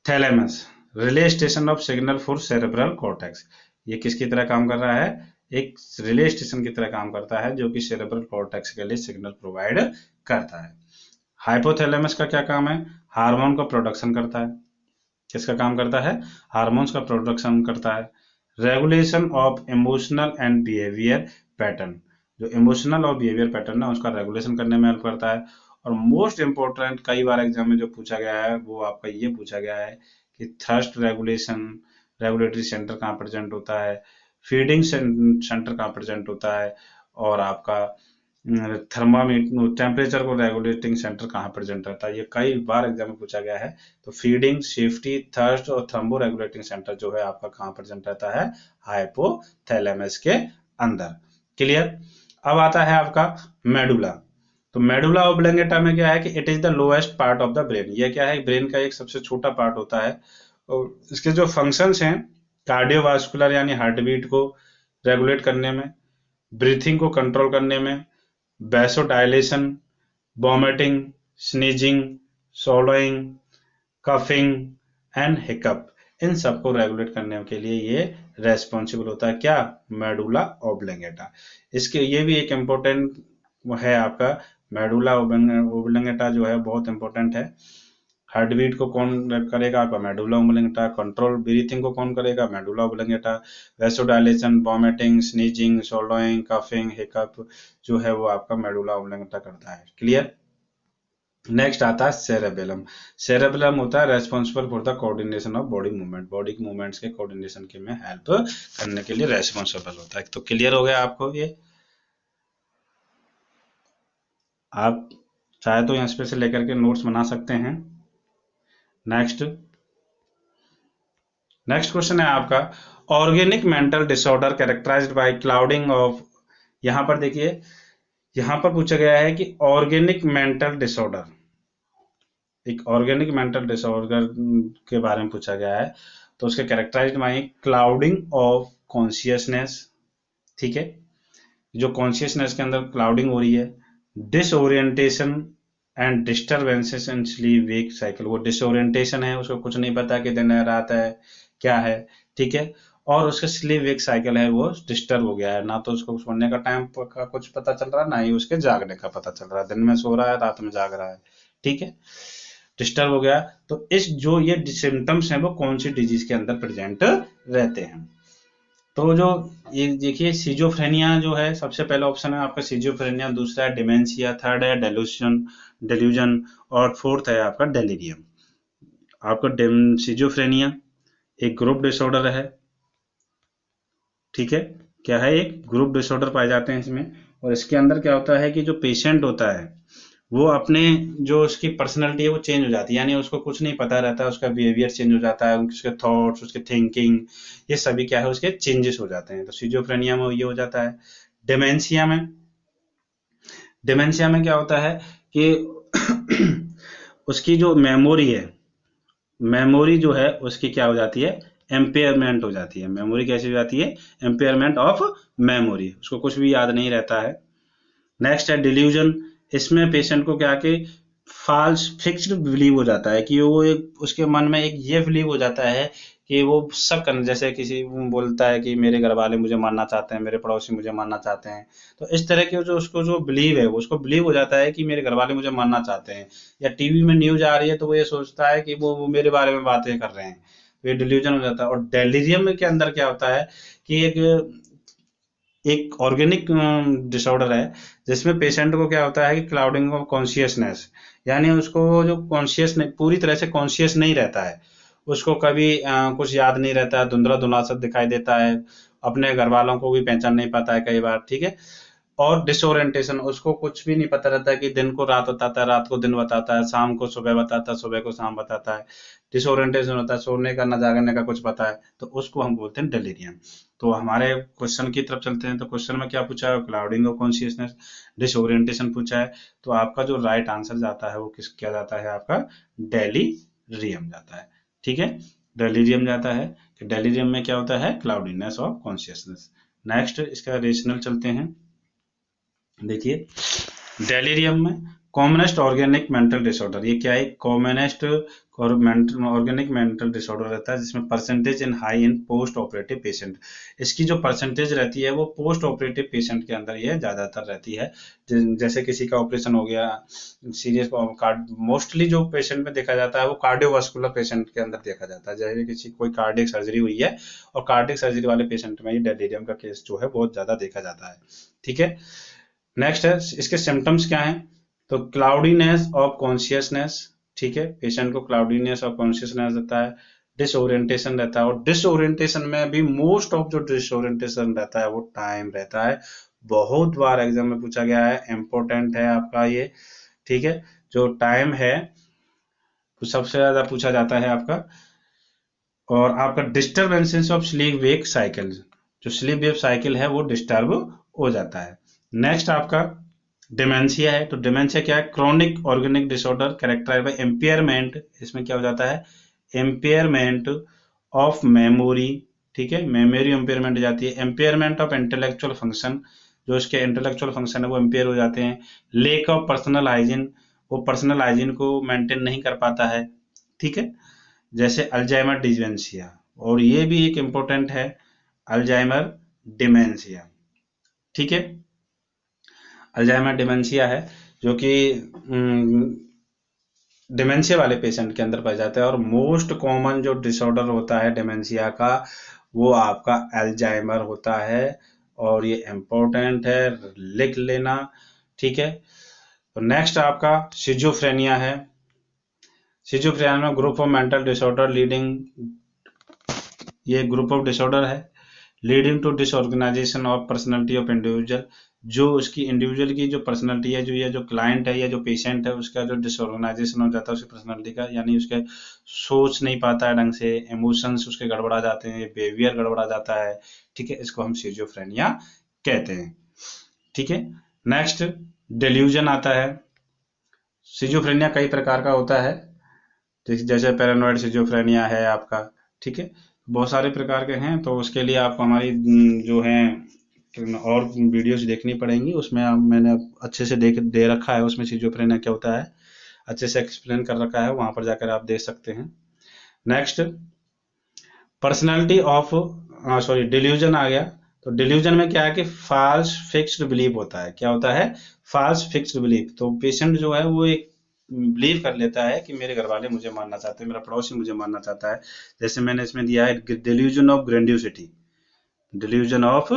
Thalamus, relay station of signal for cerebral cortex. ये किसकी तरह काम कर रहा है, एक रिले स्टेशन की तरह काम करता है, जो कि सेरेब्रल कॉर्टेक्स के लिए सिग्नल प्रोवाइड करता है। हाइपोथैलेमस का क्या काम है, हार्मोन का प्रोडक्शन करता है। किसका काम करता है, हार्मोन्स का प्रोडक्शन करता है। Regulation of emotional and behaviour pattern, जो इमोशनल और बिहेवियर पैटर्न है उसका रेगुलेशन करने में हेल्प करता है। और मोस्ट इंपॉर्टेंट, कई बार एग्जाम में जो पूछा गया है वो आपका ये पूछा गया है कि थर्स्ट रेगुलेशन, रेगुलेटरी सेंटर कहाँ प्रेजेंट होता है, फीडिंग सेंटर कहाँ प्रेजेंट होता है, और आपका थर्मामीटर टेम्परेचर को रेगुलेटिंग सेंटर कहाँ प्रेजेंट रहता है। ये कई बार एग्जाम में पूछा गया है। तो फीडिंग, सेफ्टी, थर्स्ट और थर्मो रेगुलेटिंग सेंटर जो है आपका कहाँ प्रेजेंट रहता है, हाइपोथैलेमस के अंदर। क्लियर। अब आता है आपका मेडुला। तो मेडुला ऑब्लंगेटा में क्या है कि it is the lowest part of the brain. ये क्या है, ब्रेन का एक सबसे छोटा पार्ट होता है, और इसके जो फंक्शंस हैं, कार्डियोवास्कुलर यानी हार्ट बीट को रेगुलेट करने में, ब्रीथिंग को कंट्रोल करने में, vasodilation, vomiting, sneezing, swallowing, coughing and hiccup, इन सबको रेगुलेट करने के लिए ये रेस्पॉन्सिबल होता है। क्या, मेडुला ऑब्लंगेटा। इसके ये भी एक इम्पोर्टेंट है आपका मेडुला ओब्लांगेटा जो है बहुत इंपॉर्टेंट है। हार्ट बीट को कौन करेगा? आपका मेडुला ओब्लांगेटा। कंट्रोल ब्रीथिंग को कौन करेगा? Medulla oblongata. Vasodilation, vomiting, sneezing, swallowing, coughing, hiccup जो है वो आपका मेडुला ओब्लांगेटा करता है। क्लियर? नेक्स्ट आता है सेरेबेलम। सेरेबेलम होता है responsible for the coordination of body movement, body के मूवमेंट्स के कोऑर्डिनेशन के में हेल्प करने के लिए रेस्पॉन्सिबल होता है। तो क्लियर हो गया आपको ये? आप चाहे तो यहाँ से लेकर के नोट्स बना सकते हैं। नेक्स्ट क्वेश्चन है आपका, organic mental disorder characterized by clouding of. यहां पर देखिए, यहां पर पूछा गया है कि ऑर्गेनिक मेंटल डिसऑर्डर, एक ऑर्गेनिक मेंटल डिसऑर्डर के बारे में पूछा गया है। तो उसके characterized by clouding of consciousness, ठीक है, जो कॉन्शियसनेस के अंदर क्लाउडिंग हो रही है, disorientation and disturbances in sleep wake cycle. वो डिसओरिएंटेशन है, उसको कुछ नहीं पता कि दिन है रात है क्या है, ठीक है, और उसका स्लीप वेक साइकिल है वो डिस्टर्ब हो गया है, ना तो उसको सोने का टाइम का कुछ पता चल रहा है, ना ही उसके जागने का पता चल रहा है, दिन में सो रहा है रात में जाग रहा है, ठीक है, डिस्टर्ब हो गया। तो इस जो ये सिम्टम्स हैं वो कौन सी डिजीज के अंदर प्रेजेंट रहते हैं? तो जो ये देखिए सिजोफ्रेनिया जो है, सबसे पहला ऑप्शन है आपका सिजोफ्रेनिया, दूसरा है डिमेंशिया, थर्ड है डेल्यूजन और फोर्थ है आपका डेलीरियम। आपका सिजोफ्रेनिया एक ग्रुप डिसऑर्डर है, ठीक है, क्या है, एक ग्रुप डिसऑर्डर पाए जाते हैं इसमें। और इसके अंदर क्या होता है कि जो पेशेंट होता है वो अपने जो उसकी पर्सनैलिटी है वो चेंज हो जाती है, यानी उसको कुछ नहीं पता रहता है, उसका बिहेवियर चेंज हो जाता है, उसके थॉट्स, उसके थिंकिंग, ये सभी क्या है उसके चेंजेस हो जाते हैं। तो सिजोफ्रेनिया में ये हो जाता है। डिमेंशिया में, क्या होता है कि उसकी जो मेमोरी है, मेमोरी जो है उसकी क्या हो जाती है, एम्पेयरमेंट हो जाती है। मेमोरी कैसी हो जाती है? एम्पेयरमेंट ऑफ मेमोरी, उसको कुछ भी याद नहीं रहता है। नेक्स्ट है डिल्यूजन, इसमें पेशेंट को क्या कि फॉल्स फिक्स्ड बिलीव हो जाता है कि वो एक उसके मन में एक ये बिलीव हो जाता है कि वो शक करना, जैसे किसी बोलता है कि मेरे घर वाले मुझे मारना चाहते हैं, मेरे पड़ोसी मुझे मारना चाहते हैं, तो इस तरह के जो उसको जो बिलीव है उसको बिलीव हो जाता है कि मेरे घर वाले मुझे मारना चाहते हैं, या टीवी में न्यूज आ रही है तो वो ये सोचता है कि वो मेरे बारे में बातें कर रहे हैं, तो ये डिल्यूजन हो जाता है। और डेलीरियम के अंदर क्या होता है कि एक ऑर्गेनिक डिसऑर्डर है जिसमें पेशेंट को क्या होता है कि क्लाउडिंग ऑफ कॉन्शियसनेस, यानी उसको जो कॉन्शियस नहीं, पूरी तरह से कॉन्शियस नहीं रहता है, उसको कभी कुछ याद नहीं रहता है, धुंधला धुंधला सब दिखाई देता है, अपने घर वालों को भी पहचान नहीं पाता है कई बार, ठीक है। और डिसोरिएंटेशन, उसको कुछ भी नहीं पता रहता है कि दिन को रात बताता है, रात को दिन बताता है, शाम को सुबह बताता है, सुबह को शाम बताता है, डिसोरिएंटेशन होता है, सोने का ना जागने का कुछ पता है, तो उसको हम बोलते हैं डेलीरियम। तो हमारे क्वेश्चन की तरफ चलते हैं। तो क्वेश्चन में क्या पूछा है? क्लाउडिंग ऑफ कॉन्शियसनेस, डिसोरिएंटेशन पूछा है। तो आपका जो राइट आंसर जाता है वो किस क्या जाता है? आपका डेलीरियम जाता है, ठीक है, डेलीरियम जाता है। कि डेलीरियम में क्या होता है? Cloudiness of consciousness. नेक्स्ट इसका रेशनल चलते हैं। देखिए डेलीरियम में कॉमनेस्ट ऑर्गेनिक मेंटल डिसऑर्डर, ये क्या है? कॉमनेस्ट ऑर्गेनिक मेंटल डिसऑर्डर रहता है जिसमें percentage in high in post operative patient, इसकी जो परसेंटेज रहती है वो पोस्ट ऑपरेटिव पेशेंट के अंदर ये ज्यादातर रहती है। जैसे किसी का ऑपरेशन हो गया सीरियस, मोस्टली जो पेशेंट में देखा जाता है वो कार्डियोवास्कुलर पेशेंट के अंदर देखा जाता है, जैसे किसी कोई कार्डियक सर्जरी हुई है और कार्डियक सर्जरी वाले पेशेंट में ये डेलीरियम का केस जो है बहुत ज्यादा देखा जाता है, ठीक है। नेक्स्ट है इसके सिम्टम्स क्या हैं? तो क्लाउडीनेस ऑफ कॉन्शियसनेस, ठीक है, पेशेंट को क्लाउडीनेस ऑफ कॉन्शियसनेस रहता है, डिसओरिएंटेशन रहता है, और डिसओरिएंटेशन में भी मोस्ट ऑफ जो डिसओरिएंटेशन रहता है वो टाइम रहता है, बहुत बार एग्जाम में पूछा गया है, इंपॉर्टेंट है आपका ये, ठीक है, जो टाइम है वो सबसे ज्यादा पूछा जाता है आपका। और आपका disturbances of sleep wake cycle, जो स्लीप वेक साइकिल है वो डिस्टर्ब हो जाता है। नेक्स्ट आपका डिमेंशिया है। तो डिमेंशिया क्या है? Chronic organic disorder characterized by impairment, इसमें क्या हो जाता है? एम्पेयरमेंट ऑफ मेमोरी, ठीक है, मेमोरी एम्पेयरमेंट हो जाती है, एम्पेयरमेंट ऑफ इंटेलेक्चुअल फंक्शन, जो इसके इंटेलेक्चुअल फंक्शन है वो एम्पेयर हो जाते हैं, लेक ऑफ पर्सनल हाइजीन, वो पर्सनल हाइजीन को मेंटेन नहीं कर पाता है, ठीक है, जैसे अल्जाइमर डिमेंशिया, और ये भी एक इंपॉर्टेंट है अल्जाइमर डिमेंशिया, ठीक है, अल्जाइमर डिमेंशिया है जो कि डिमेंशिया वाले पेशेंट के अंदर पाया जाता है। और मोस्ट कॉमन जो डिसऑर्डर होता है डिमेंशिया का, वो आपका अल्जाइमर होता है, और ये इम्पोर्टेंट है, लिख लेना, ठीक है। तो नेक्स्ट आपका सिजोफ्रेनिया है। सिजोफ्रेनिया में group of mental disorder leading, ये ग्रुप ऑफ डिसऑर्डर है leading to disorganization of personality of individual, जो उसकी इंडिविजुअल की जो पर्सनैलिटी है, जो ये जो क्लाइंट है या जो पेशेंट है, उसका जो डिसऑर्गेनाइजेशन हो जाता है उसकी पर्सनैलिटी का, यानी उसके सोच नहीं पाता है ढंग से, इमोशंस उसके गड़बड़ा जाते हैं, बिहेवियर गड़बड़ा जाता है, ठीक है, इसको हम सिजोफ्रेनिया कहते हैं, ठीक है। नेक्स्ट डेल्यूजन आता है। सिजोफ्रेनिया कई प्रकार का होता है, जैसे पैरानॉइड सिजोफ्रेनिया है आपका, ठीक है, बहुत सारे प्रकार के हैं। तो उसके लिए आपको हमारी जो है और वीडियोस देखनी पड़ेंगी, उसमें मैंने अच्छे से दे रखा है, उसमें सिजोफ्रेनिया क्या होता है अच्छे से एक्सप्लेन कर रखा है, वहां पर जाकर आप देख सकते हैं। Next personality of sorry delusion आ गया। तो डिल्यूजन में क्या है कि फॉल्स फिक्स्ड बिलीफ होता है। क्या होता है? False fixed belief. तो पेशेंट जो है वो एक बिलीव कर लेता है कि मेरे घर वाले मुझे मानना चाहते हैं, मेरा पड़ोसी मुझे मानना चाहता है। जैसे मैंने इसमें दिया है डिल्यूजन ऑफ ग्रेंडियोसिटी, डिल्यूजन ऑफ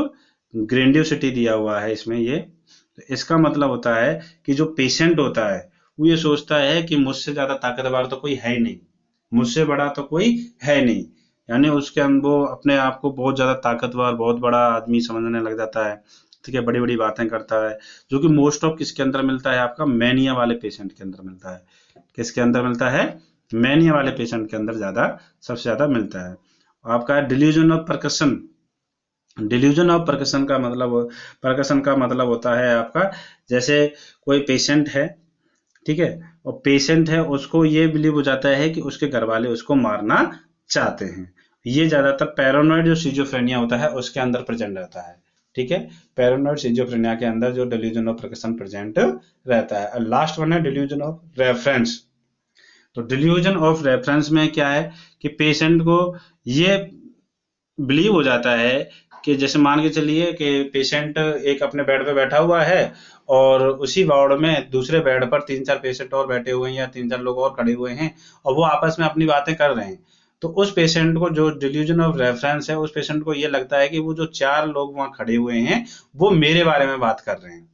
ग्रेंडियोसिटी दिया हुआ है इसमें ये। तो इसका मतलब होता है कि जो पेशेंट होता है वो ये सोचता है कि मुझसे ज्यादा ताकतवर तो कोई है ही नहीं, मुझसे बड़ा तो कोई है नहीं, यानी उसके अंदर वो अपने आप को बहुत ज्यादा ताकतवर, बहुत बड़ा आदमी समझने लग जाता है, ठीक है, बड़ी बड़ी बातें करता है, जो कि मोस्ट ऑफ किसके अंदर मिलता है? आपका मैनिया वाले पेशेंट के अंदर मिलता है। किसके अंदर मिलता है? मैनिया वाले पेशेंट के अंदर ज्यादा, सबसे ज्यादा मिलता है। आपका delusion of percussion. Delusion of percussion का मतलब होता है आपका, जैसे कोई पेशेंट है, ठीक है, और पेशेंट है उसको ये बिलीव हो जाता है कि उसके घर वाले उसको मारना चाहते हैं। ये ज्यादातर पैरानॉइड जो सिजोफ्रेनिया होता है उसके अंदर प्रेजेंट रहता है, ठीक है। पैरानॉइड सिजोफ्रेनिया के अंदर जो डिल्यूजन ऑफ परकशन प्रेजेंट रहता है। और लास्ट वन है डिल्यूजन ऑफ रेफरेंस। तो डिल्यूजन ऑफ रेफरेंस में क्या है कि पेशेंट को ये बिलीव हो जाता है कि जैसे मान के चलिए कि पेशेंट एक अपने बेड पे बैठा हुआ है, और उसी वार्ड में दूसरे बेड पर 3-4 पेशेंट और बैठे हुए हैं या 3-4 लोग और खड़े हुए हैं, और वो आपस में अपनी बातें कर रहे हैं। तो उस पेशेंट को, जो डिल्यूजन ऑफ रेफरेंस है, उस पेशेंट को ये लगता है कि वो जो 4 लोग वहां खड़े हुए हैं वो मेरे बारे में बात कर रहे हैं।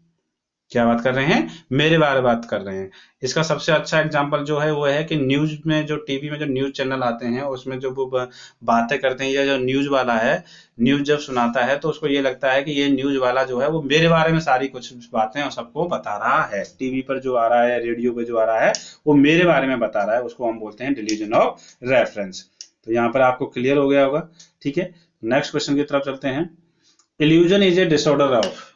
क्या बात कर रहे हैं? मेरे बारे में बात कर रहे हैं। इसका सबसे अच्छा एग्जांपल जो है वो है कि न्यूज में, जो टीवी में जो न्यूज चैनल आते हैं उसमें जो वो बातें करते हैं, या जो न्यूज वाला है, न्यूज जब सुनाता है तो उसको ये लगता है कि ये न्यूज वाला जो है वो मेरे बारे में सारी कुछ बातें और सबको बता रहा है। टीवी पर जो आ रहा है, रेडियो पे जो आ रहा है, वो मेरे बारे में बता रहा है। उसको हम बोलते हैं डिल्यूजन ऑफ रेफरेंस। तो यहाँ पर आपको क्लियर हो गया होगा, ठीक है। नेक्स्ट क्वेश्चन की तरफ चलते हैं। Illusion is a disorder of,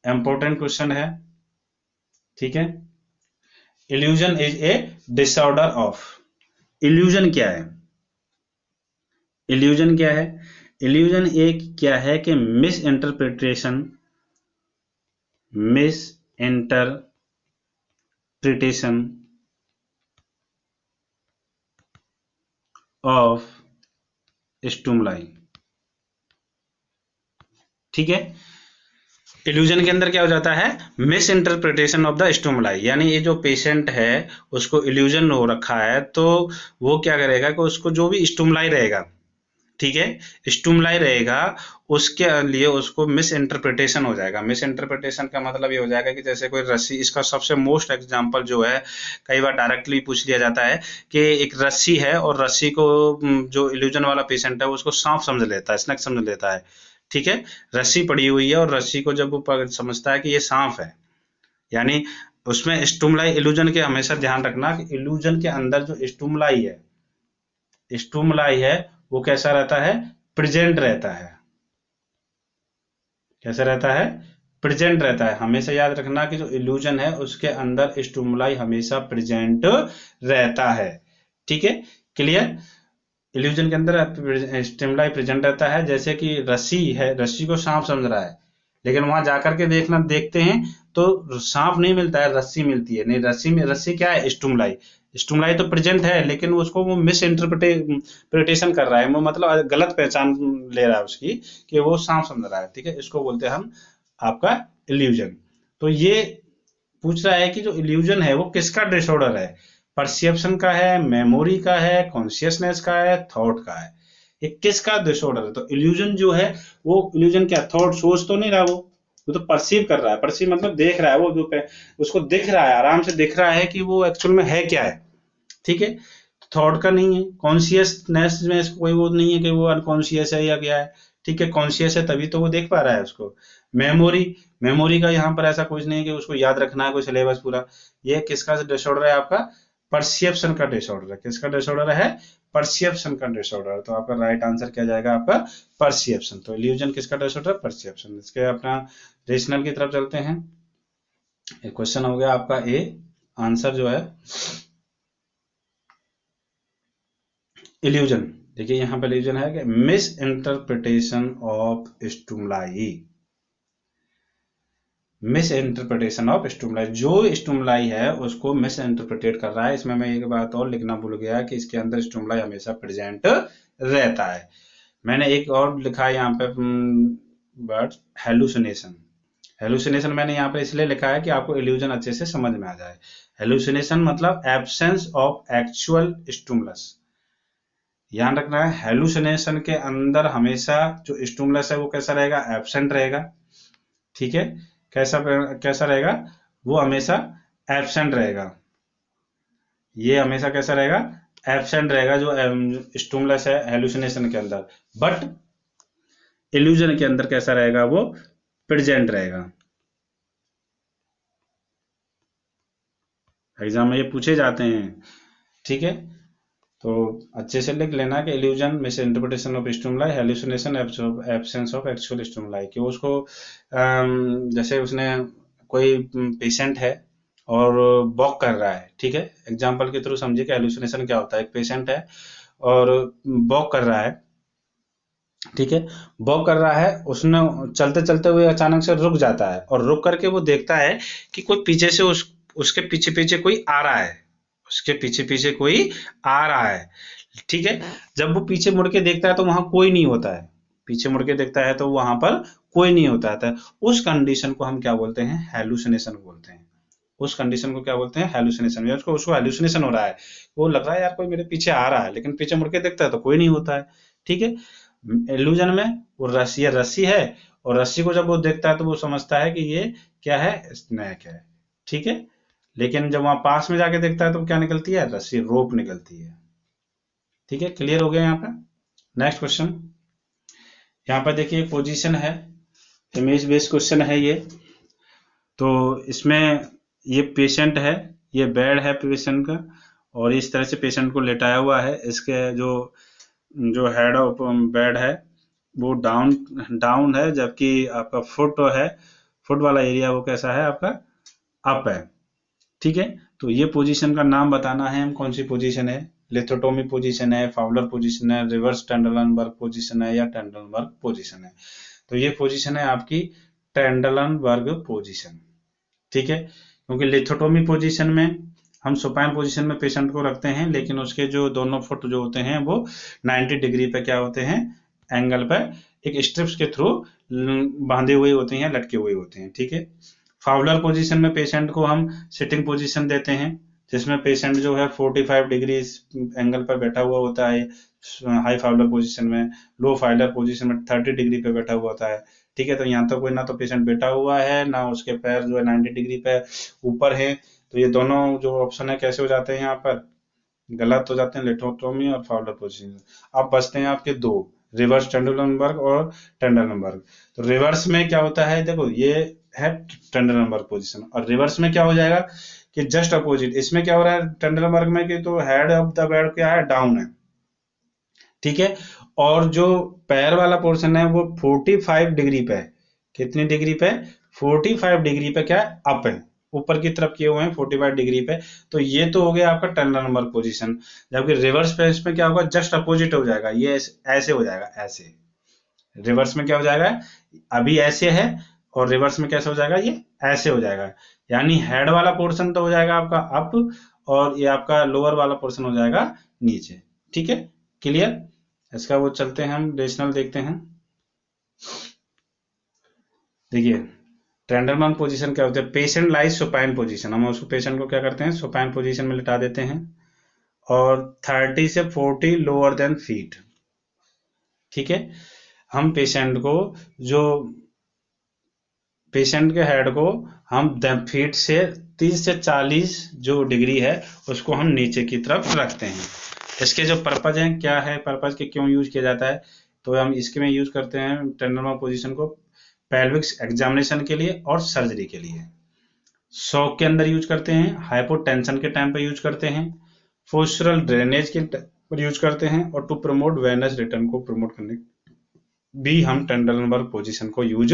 important question है, ठीक है। Illusion is a disorder of. Illusion क्या है? इल्यूजन क्या है? इल्यूजन एक क्या है कि मिस इंटरप्रिटेशन ऑफ स्टिमुलाई, ठीक है। इल्यूजन के अंदर क्या हो जाता है? Miss interpretation of the stimuli, यानी ये जो पेशेंट है उसको इल्यूजन हो रखा है, तो वो क्या करेगा कि उसको जो भी स्टिमुलाई रहेगा, ठीक है, स्टिमुलाई रहेगा, उसके लिए उसको मिस इंटरप्रिटेशन हो जाएगा। मिस इंटरप्रिटेशन का मतलब ये हो जाएगा कि जैसे कोई रस्सी, इसका सबसे मोस्ट एग्जांपल जो है, कई बार डायरेक्टली पूछ लिया जाता है कि एक रस्सी है और रस्सी को जो इल्यूजन वाला पेशेंट है उसको सांप समझ लेता है, स्नेक समझ लेता है, ठीक है। रस्सी पड़ी हुई है और रस्सी को जब वो समझता है कि ये सांप है, यानी उसमें स्टिमुलाई, इल्यूजन के हमेशा ध्यान रखना कि इल्यूजन के अंदर जो स्टिमुलाई है वो कैसा रहता है? प्रेजेंट रहता है। कैसा रहता है? प्रेजेंट रहता है। हमेशा याद रखना कि जो इल्यूजन है उसके अंदर स्टिमुलाई हमेशा प्रेजेंट रहता है, ठीक है, क्लियर। इल्यूजन के अंदर स्टिमुलाई प्रेजेंट रहता है। जैसे कि रस्सी है, रस्सी को सांप समझ रहा है, लेकिन वहां जाकर के देखते हैं तो सांप नहीं मिलता है, रस्सी मिलती है। नहीं, रस्सी क्या है? स्टिमुलाई। स्टिमुलाई तो प्रेजेंट है, लेकिन उसको वो मिस इंटरप्रिटेशन कर रहा है, वो मतलब गलत पहचान ले रहा है उसकी, कि वो सांप समझ रहा है, ठीक है। इसको बोलते हैं हम आपका इल्यूजन। तो ये पूछ रहा है कि जो इल्यूजन है वो किसका डिसऑर्डर है, परसेप्शन का है, मेमोरी का है, कॉन्शियसनेस का है, थॉट का है, ये किसका डिसऑर्डर है। तो इल्यूजन जो है वो इल्यूजन क्या, थॉट, सोच तो नहीं रहा वो तो परसीव कर रहा है, परसीव मतलब देख रहा है, वो जो उसको दिख रहा है, आराम से दिख रहा है कि वो एक्चुअल में है क्या है, ठीक है। थॉट का नहीं है, कॉन्शियसनेस में इसको कोई वो नहीं है कि वो अनकॉन्शियस है या क्या है, ठीक है, कॉन्शियस है तभी तो वो देख पा रहा है उसको। मेमोरी, मेमोरी का यहाँ पर ऐसा कुछ नहीं है कि उसको याद रखना है कोई सिलेबस पूरा। ये किसका डिसऑर्डर है आपका, परसेप्शन का डिसऑर्डर है। किसका डिसऑर्डर है, परसेप्शन का डिसऑर्डर। तो आपका राइट आंसर क्या जाएगा आपका, परसेप्शन। तो इल्यूजन किसका डिसऑर्डर, परसेप्शन। इसके अपना रेशनल की तरफ चलते हैं। एक क्वेश्चन हो गया आपका ए, आंसर जो है इल्यूजन। देखिए यहाँ पे इल्यूजन है कि miss interpretation of stimuli, miss interpretation of stimuli, जो स्टिमुलाई है उसको मिस इंटरप्रिटेट कर रहा है। इसमें मैं एक बात और लिखना भूल गया कि इसके अंदर स्टिमुलाई हमेशा प्रेजेंट रहता है। मैंने एक और लिखा है यहाँ पे वर्ड हेलुसिनेशन। हेलुसिनेशन मैंने यहाँ पे इसलिए लिखा है कि आपको इल्यूजन अच्छे से समझ में आ जाए। हेलुसिनेशन मतलब एब्सेंस ऑफ एक्चुअल स्टिमुलस। ध्यान रखना है हेलुसिनेशन के अंदर हमेशा जो स्टिमुलस है वो कैसा रहेगा, एब्सेंट रहेगा, ठीक है। कैसा कैसा रहेगा, वो हमेशा एब्सेंट रहेगा। ये हमेशा कैसा रहेगा, एब्सेंट रहेगा जो स्टिमुलस है हेलुसिनेशन के अंदर। बट इल्यूजन के अंदर कैसा रहेगा, वो प्रेजेंट रहेगा। एग्जाम में ये पूछे जाते हैं, ठीक है। तो अच्छे से लिख लेना कि illusion miss interpretation of stimuli, hallucination, absence of actual stimuli. कि उसको जैसे उसने कोई पेशेंट है और वॉक कर रहा है, ठीक है। एग्जांपल के थ्रू समझिए कि हेलुसिनेशन क्या होता है। एक पेशेंट है और वॉक कर रहा है, ठीक है। वॉक कर रहा है, उसने चलते चलते हुए अचानक से रुक जाता है और रुक करके वो देखता है कि कोई पीछे से उसके पीछे पीछे कोई आ रहा है, उसके पीछे पीछे कोई आ रहा है, ठीक है। जब वो पीछे मुड़ के देखता है तो वहां कोई नहीं होता है, पीछे मुड़ के देखता है तो वहां पर कोई नहीं होता है। उस कंडीशन को हम क्या बोलते हैं, हेलुसिनेशन बोलते हैं। उस कंडीशन को क्या बोलते हैं, हेलुसिनेशन। उसको उसको हेलुसिनेशन हो रहा है, वो लग रहा है यार कोई मेरे पीछे आ रहा है, लेकिन पीछे मुड़ के देखता है तो कोई नहीं होता है, ठीक है। इल्यूजन में वो रस्सी, ये रस्सी है, और रस्सी को जब वो देखता है तो वो समझता है कि ये क्या है, स्नेक है, ठीक है। लेकिन जब वहां पास में जाके देखता है तो क्या निकलती है, रस्सी, रोप निकलती है, ठीक है। क्लियर हो गया यहाँ पे। नेक्स्ट क्वेश्चन, यहाँ पर देखिए पोजीशन है, इमेज बेस्ड क्वेश्चन है ये। तो इसमें ये पेशेंट है, ये बेड है पेशेंट का, और इस तरह से पेशेंट को लेटाया हुआ है। इसके जो जो हेड ऑफ बेड है वो डाउन डाउन है, जबकि आपका फुट है, फुट वाला एरिया वो कैसा है आपका, अप है, ठीक है। तो ये पोजीशन का नाम बताना है हम, कौन सी पोजीशन है, लिथोटोमी पोजीशन है, फाउलर पोजीशन है, रिवर्स टेंडलनबर्ग पोजीशन है, या टेंडलनबर्ग पोजीशन है। तो ये पोजीशन है आपकी टेंडलनबर्ग पोजीशन, ठीक है। क्योंकि लिथोटोमी पोजीशन में हम सुपाइन पोजीशन में पेशेंट को रखते हैं, लेकिन उसके जो दोनों फुट जो होते हैं वो 90 डिग्री पे क्या होते हैं, एंगल पे एक स्ट्रिप्स के थ्रू बांधे हुए होते हैं, लटके हुए होते हैं, ठीक है। फाउलर पोजीशन में पेशेंट को हम सिटिंग पोजीशन देते हैं, जिसमें पेशेंट जो है 45 डिग्री एंगल पर बैठा हुआ होता है हाई फाउलर पोजीशन में। लो फाउलर पोजीशन में 30 डिग्री पे बैठा हुआ होता है, ठीक है। तो यहाँ तो कोई ना तो पेशेंट बैठा हुआ है, ना उसके पैर जो है 90 डिग्री पे ऊपर है। तो ये दोनों जो ऑप्शन है कैसे हो जाते हैं यहाँ पर, गलत हो जाते हैं, लिथोटोमी और फाउलर पोजीशन। अब बचते हैं आपके दो, रिवर्स टेंडुलनबर्ग और टेंडलनबर्ग। तो रिवर्स में क्या होता है, देखो ये है टेंडलनबर्ग पोजीशन, और रिवर्स में क्या हो जाएगा कि जस्ट अपोजिट। इसमें क्या हो रहा है टेंडलनबर्ग में कि तो हेड ऑफ द बेड क्या है, डाउन है, ठीक है। और जो पैर वाला पोर्शन है वो 45 डिग्री पे है। कितनी डिग्री पे, 45 डिग्री पे क्या है, अप है, ऊपर की तरफ किए हुए हैं 45 डिग्री पे। तो ये तो हो गया आपका टेंडलनबर्ग पोजीशन। जबकि रिवर्स पे इसमें क्या होगा, जस्ट अपोजिट हो जाएगा, ये ऐसे हो जाएगा, ऐसे। रिवर्स में क्या हो जाएगा, अभी ऐसे है, और रिवर्स में कैसे हो जाएगा, ये ऐसे हो जाएगा। यानी हेड वाला पोर्शन तो हो जाएगा आपका अप, और ये आपका लोअर वाला पोर्शन हो जाएगा नीचे, ठीक है। क्लियर। इसका वो चलते हैं हम रेशनल देखते हैं। देखिए टेंडरमैन पोजीशन क्या होती है? पेशेंट लाइज सुपाइन पोजीशन, हम उसको पेशेंट को क्या करते हैं, सुपाइन पोजीशन में लिटा देते हैं, और 30 से 40 लोअर देन फीट। ठीक है, हम पेशेंट को जो पेशेंट के हेड को हम फीट से 30 से 40 जो डिग्री है उसको हम नीचे की तरफ रखते हैं। इसके जो पर्पज हैं, क्या है पर्पज के, क्यों यूज किया जाता है, तो हम इसके में यूज करते हैं टेंडरमैन पोजीशन को पेल्विक एग्जामिनेशन के लिए और सर्जरी के लिए। शॉक के अंदर यूज करते हैं, हाइपोटेंशन के टाइम पर यूज करते हैं, पोस्चरल ड्रेनेज के पर यूज करते हैं, और टू प्रमोट वेनस रिटर्न को प्रमोट करने भी हम टेंडरमैन पोजीशन को यूज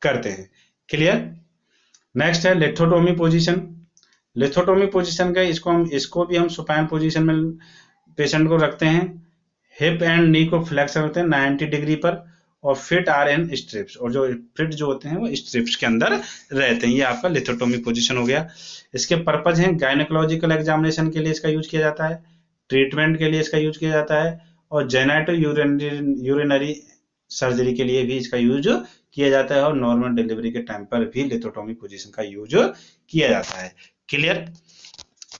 करते हैं। क्लियर। नेक्स्ट है लिथोटोमी पोजीशन। लिथोटोमी पोजीशन का इसको भी हम सुपाइन पोजीशन में पेशेंट को रखते हैं। हिप एंड नी को फ्लेक्स करते हैं 90 डिग्री पर, और फिट आर इन स्ट्रिप्स, और जो फिट जो होते हैं वो स्ट्रिप्स के अंदर रहते हैं। ये आपका लिथोटोमी पोजीशन हो गया। इसके पर्पज हैं गायनेकोलॉजिकल एग्जामिनेशन के लिए इसका यूज किया जाता है, ट्रीटमेंट के लिए इसका यूज किया जाता है, और जेनेटो यूरिनरी सर्जरी के लिए भी इसका यूज किया जाता है, और नॉर्मल डिलीवरी के टाइम पर भी लिथोटोमी पोजीशन का यूज किया जाता है। क्लियर।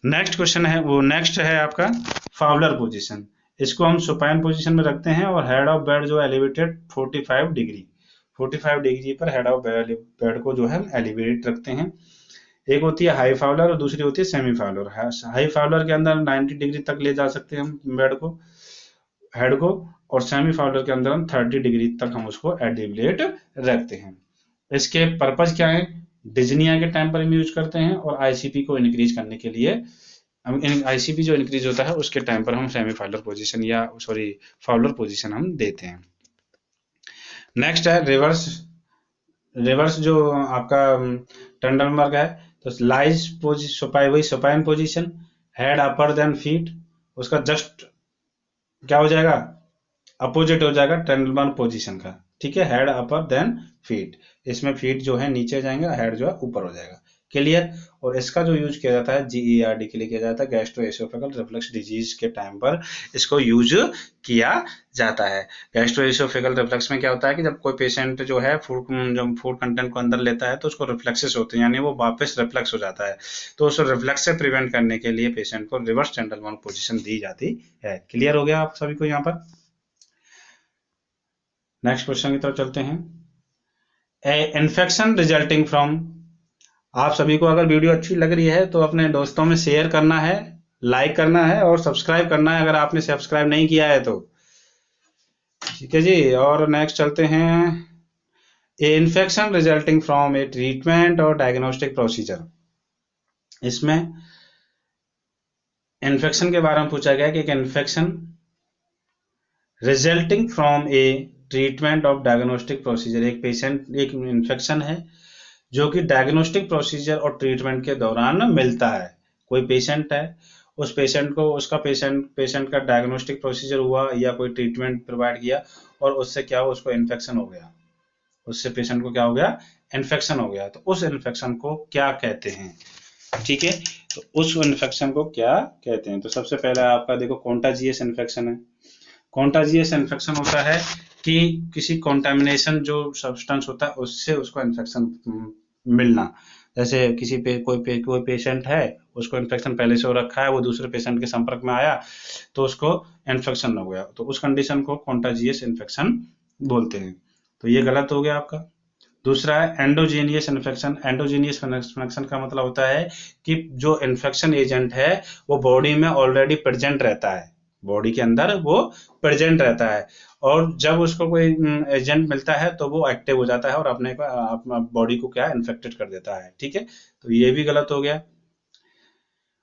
नेक्स्ट क्वेश्चन है, वो नेक्स्ट है आपका फाउलर पोजीशन। इसको हम सुपाइन पोजीशन में रखते हैं, और हेड ऑफ बेड जो एलिवेटेड 45 डिग्री पर हेड ऑफ बेड को जो है एलिवेट रखते हैं। एक होती है हाई फाउलर और दूसरी होती है सेमी फाउलर। हाई फाउलर के अंदर 90 डिग्री तक ले जा सकते हैं हम बेड को, हेड को, और सेमी फाउलर के अंदर हम 30 डिग्री तक हम उसको एलिवेट रखते हैं। इसके पर्पज क्या है? डिजनिया के टाइम पर हम यूज करते हैं, और आईसीपी को इंक्रीज करने के लिए आईसीपी जो इंक्रीज होता है उसके टाइम पर हम सेमी फाउलर पोजीशन या फाउलर पोजीशन हम देते हैं। नेक्स्ट है रिवर्स जो आपका टेंडरमर्ग है, तो लाइज वही सुपाइन पोजीशन, हेड अपर देन फीट, उसका जस्ट क्या हो जाएगा, अपोजिट हो जाएगा टेंडरमर्ग पोजीशन का। ठीक है, हेड अपर देन फीट, इसमें फीट जो है नीचे जाएंगे, हेड जो है ऊपर हो जाएगा। क्लियर। और इसका जो यूज किया जाता है जीईआरडी के लिए किया जाता है, गैस्ट्रोएसोफेगल रिफ्लक्स डिजीज के टाइम पर इसको यूज किया जाता है। गैस्ट्रोएसोफेगल रिफ्लक्स में क्या होता है कि जब कोई पेशेंट जो है फूड कंटेंट को अंदर लेता है तो उसको रिफ्लेक्सेस होते हैं, यानी वो वापस रिफ्लेक्स हो जाता है, तो उस रिफ्लेक्स से प्रिवेंट करने के लिए पेशेंट को रिवर्स टेंडरमर्ग पोजीशन दी जाती है। क्लियर हो गया आप सभी को यहाँ पर। नेक्स्ट क्वेश्चन की तरफ चलते हैं। इन्फेक्शन रिजल्टिंग फ्रॉम, आप सभी को अगर वीडियो अच्छी लग रही है तो अपने दोस्तों में शेयर करना है, लाइक करना है और सब्सक्राइब करना है अगर आपने सब्सक्राइब नहीं किया है तो। ठीक है जी। और नेक्स्ट चलते हैं, a infection resulting from a treatment और डायग्नोस्टिक प्रोसीजर। इसमें इन्फेक्शन के बारे में पूछा गया कि एक infection resulting from a treatment of diagnostic procedure, एक इन्फेक्शन है जो कि डायग्नोस्टिक प्रोसीजर और ट्रीटमेंट के दौरान मिलता है। कोई पेशेंट है, उस पेशेंट को उसका पेशेंट का डायग्नोस्टिक प्रोसीजर हुआ या कोई ट्रीटमेंट प्रोवाइड किया, और उससे क्या हुआ, उसको इन्फेक्शन हो गया, उससे पेशेंट को क्या हो गया, इन्फेक्शन हो गया। तो उस इन्फेक्शन को क्या कहते हैं? ठीक है, तो उस इन्फेक्शन को क्या कहते हैं? तो सबसे पहले आपका देखो कॉन्टाजियस इन्फेक्शन है। कॉन्टाजियस इन्फेक्शन होता है कि किसी कॉन्टामिनेशन जो सब्सटेंस होता है उससे उसको इन्फेक्शन मिलना। जैसे कोई पेशेंट है, उसको इन्फेक्शन पहले से हो रखा है, वो दूसरे पेशेंट के संपर्क में आया तो उसको इन्फेक्शन हो गया, तो उस कंडीशन को कॉन्टाजियस इन्फेक्शन बोलते हैं। तो ये गलत हो गया आपका। दूसरा है एंडोजीनियस इन्फेक्शन। एंडोजीनियस इन्फेक्शन का मतलब होता है कि जो इन्फेक्शन एजेंट है वो बॉडी में ऑलरेडी प्रेजेंट रहता है, बॉडी के अंदर वो प्रेजेंट रहता है, और जब उसको कोई एजेंट मिलता है तो वो एक्टिव हो जाता है और अपने बॉडी को क्या इन्फेक्टेड कर देता है। ठीक है, तो ये भी गलत हो गया।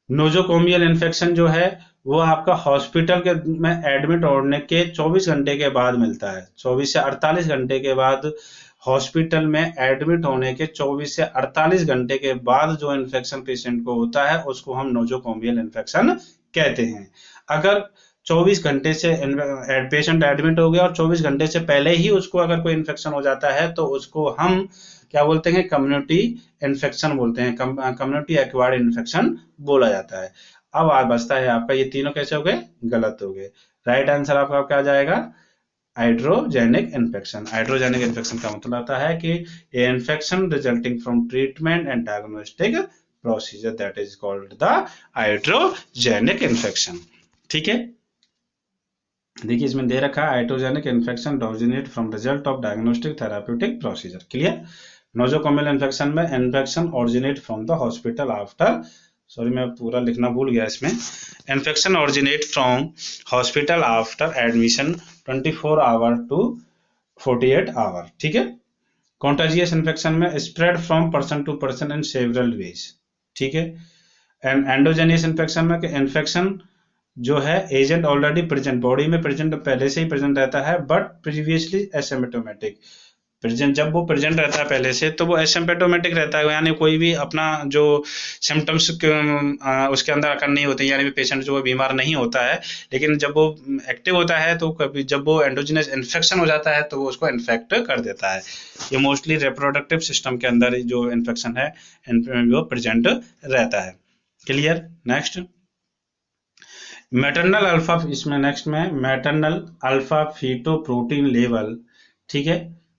नोजोकोमियल इन्फेक्शन जो है वो आपका हॉस्पिटल के में एडमिट होने के 24 घंटे के बाद मिलता है। 24 से 48 घंटे के बाद हॉस्पिटल में एडमिट होने के 24 से 48 घंटे के बाद जो इन्फेक्शन पेशेंट को होता है उसको हम नोजोकोमियल इन्फेक्शन कहते हैं। अगर 24 घंटे से पेशेंट एडमिट हो गया और 24 घंटे से पहले ही उसको अगर कोई इन्फेक्शन हो जाता है तो उसको हम क्या बोलते हैं, कम्युनिटी इन्फेक्शन बोलते हैं, कम्युनिटी एक्वायर्ड इन्फेक्शन बोला जाता है। अब बचता है आपका, ये तीनों कैसे हो गए, गलत हो गए। राइट आंसर आपका क्या जाएगा, हाइड्रोजेनिक इन्फेक्शन। हाइड्रोजेनिक इन्फेक्शन का मतलब आता है कि a infection resulting from treatment and diagnostic procedure that is called the iatrogenic infection. ठीक है, देखिए इसमें दे रखा है iatrogenic infection originate from result of diagnostic therapeutic procedure. Clear. Nosocomial infection में infection originate from the hospital after, sorry मैं पूरा लिखना भूल गया इसमें, infection originate from hospital after admission 24 hour to 48 hour. ठीक है। कॉन्टाजियस इन्फेक्शन में spread from person to person in several ways. ठीक है। एंड एंडोजेनियस इन्फेक्शन में इन्फेक्शन जो है एजेंट ऑलरेडी प्रेजेंट, बॉडी में प्रेजेंट पहले से ही प्रेजेंट रहता है बट प्रीवियसली एसिम्प्टोमेटिक। प्रेजेंट जब वो प्रेजेंट रहता है पहले से तो वो एसिम्प्टोमेटिक रहता है, यानी कोई भी अपना जो सिम्टम्स उसके अंदर आकर नहीं होते, यानी पेशेंट जो बीमार नहीं होता है, लेकिन जब वो एक्टिव होता है तो कभी जब वो एंडोजिनस इन्फेक्शन हो जाता है तो वो उसको इन्फेक्ट कर देता है। ये मोस्टली रिप्रोडक्टिव सिस्टम के अंदर जो इन्फेक्शन है वो प्रेजेंट रहता है। क्लियर। नेक्स्ट मैटरनल अल्फा, इसमें नेक्स्ट में मैटरनल अल्फा फीटोप्रोटीन लेवल। ठीक है,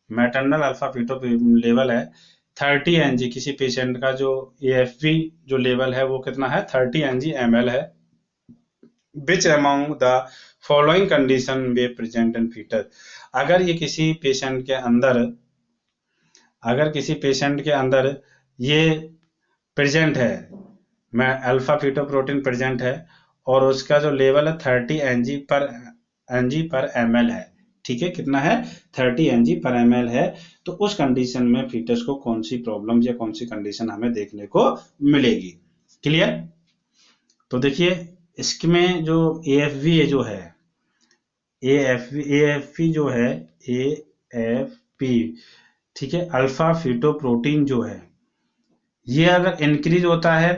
मैटरनल अल्फा फीटो लेवल है 30 एनजी, किसी पेशेंट का जो एएफपी जो लेवल है वो कितना है 30 एनजी ml है। Which among the following condition were present in fetus, अगर ये किसी पेशेंट के अंदर, अगर किसी पेशेंट के अंदर ये प्रेजेंट है, मैं अल्फा फीटोप्रोटीन प्रेजेंट है और उसका जो लेवल है 30 एनजी पर ml है। ठीक है, कितना है 30 एनजी पर ml है, तो उस कंडीशन में फीटस को कौन सी प्रॉब्लम या कौन सी कंडीशन हमें देखने को मिलेगी। क्लियर। तो देखिए इसमें जो AFV जो है, AFP जो है AFP, ठीक है, अल्फा फीटोप्रोटीन जो है ये अगर इंक्रीज होता है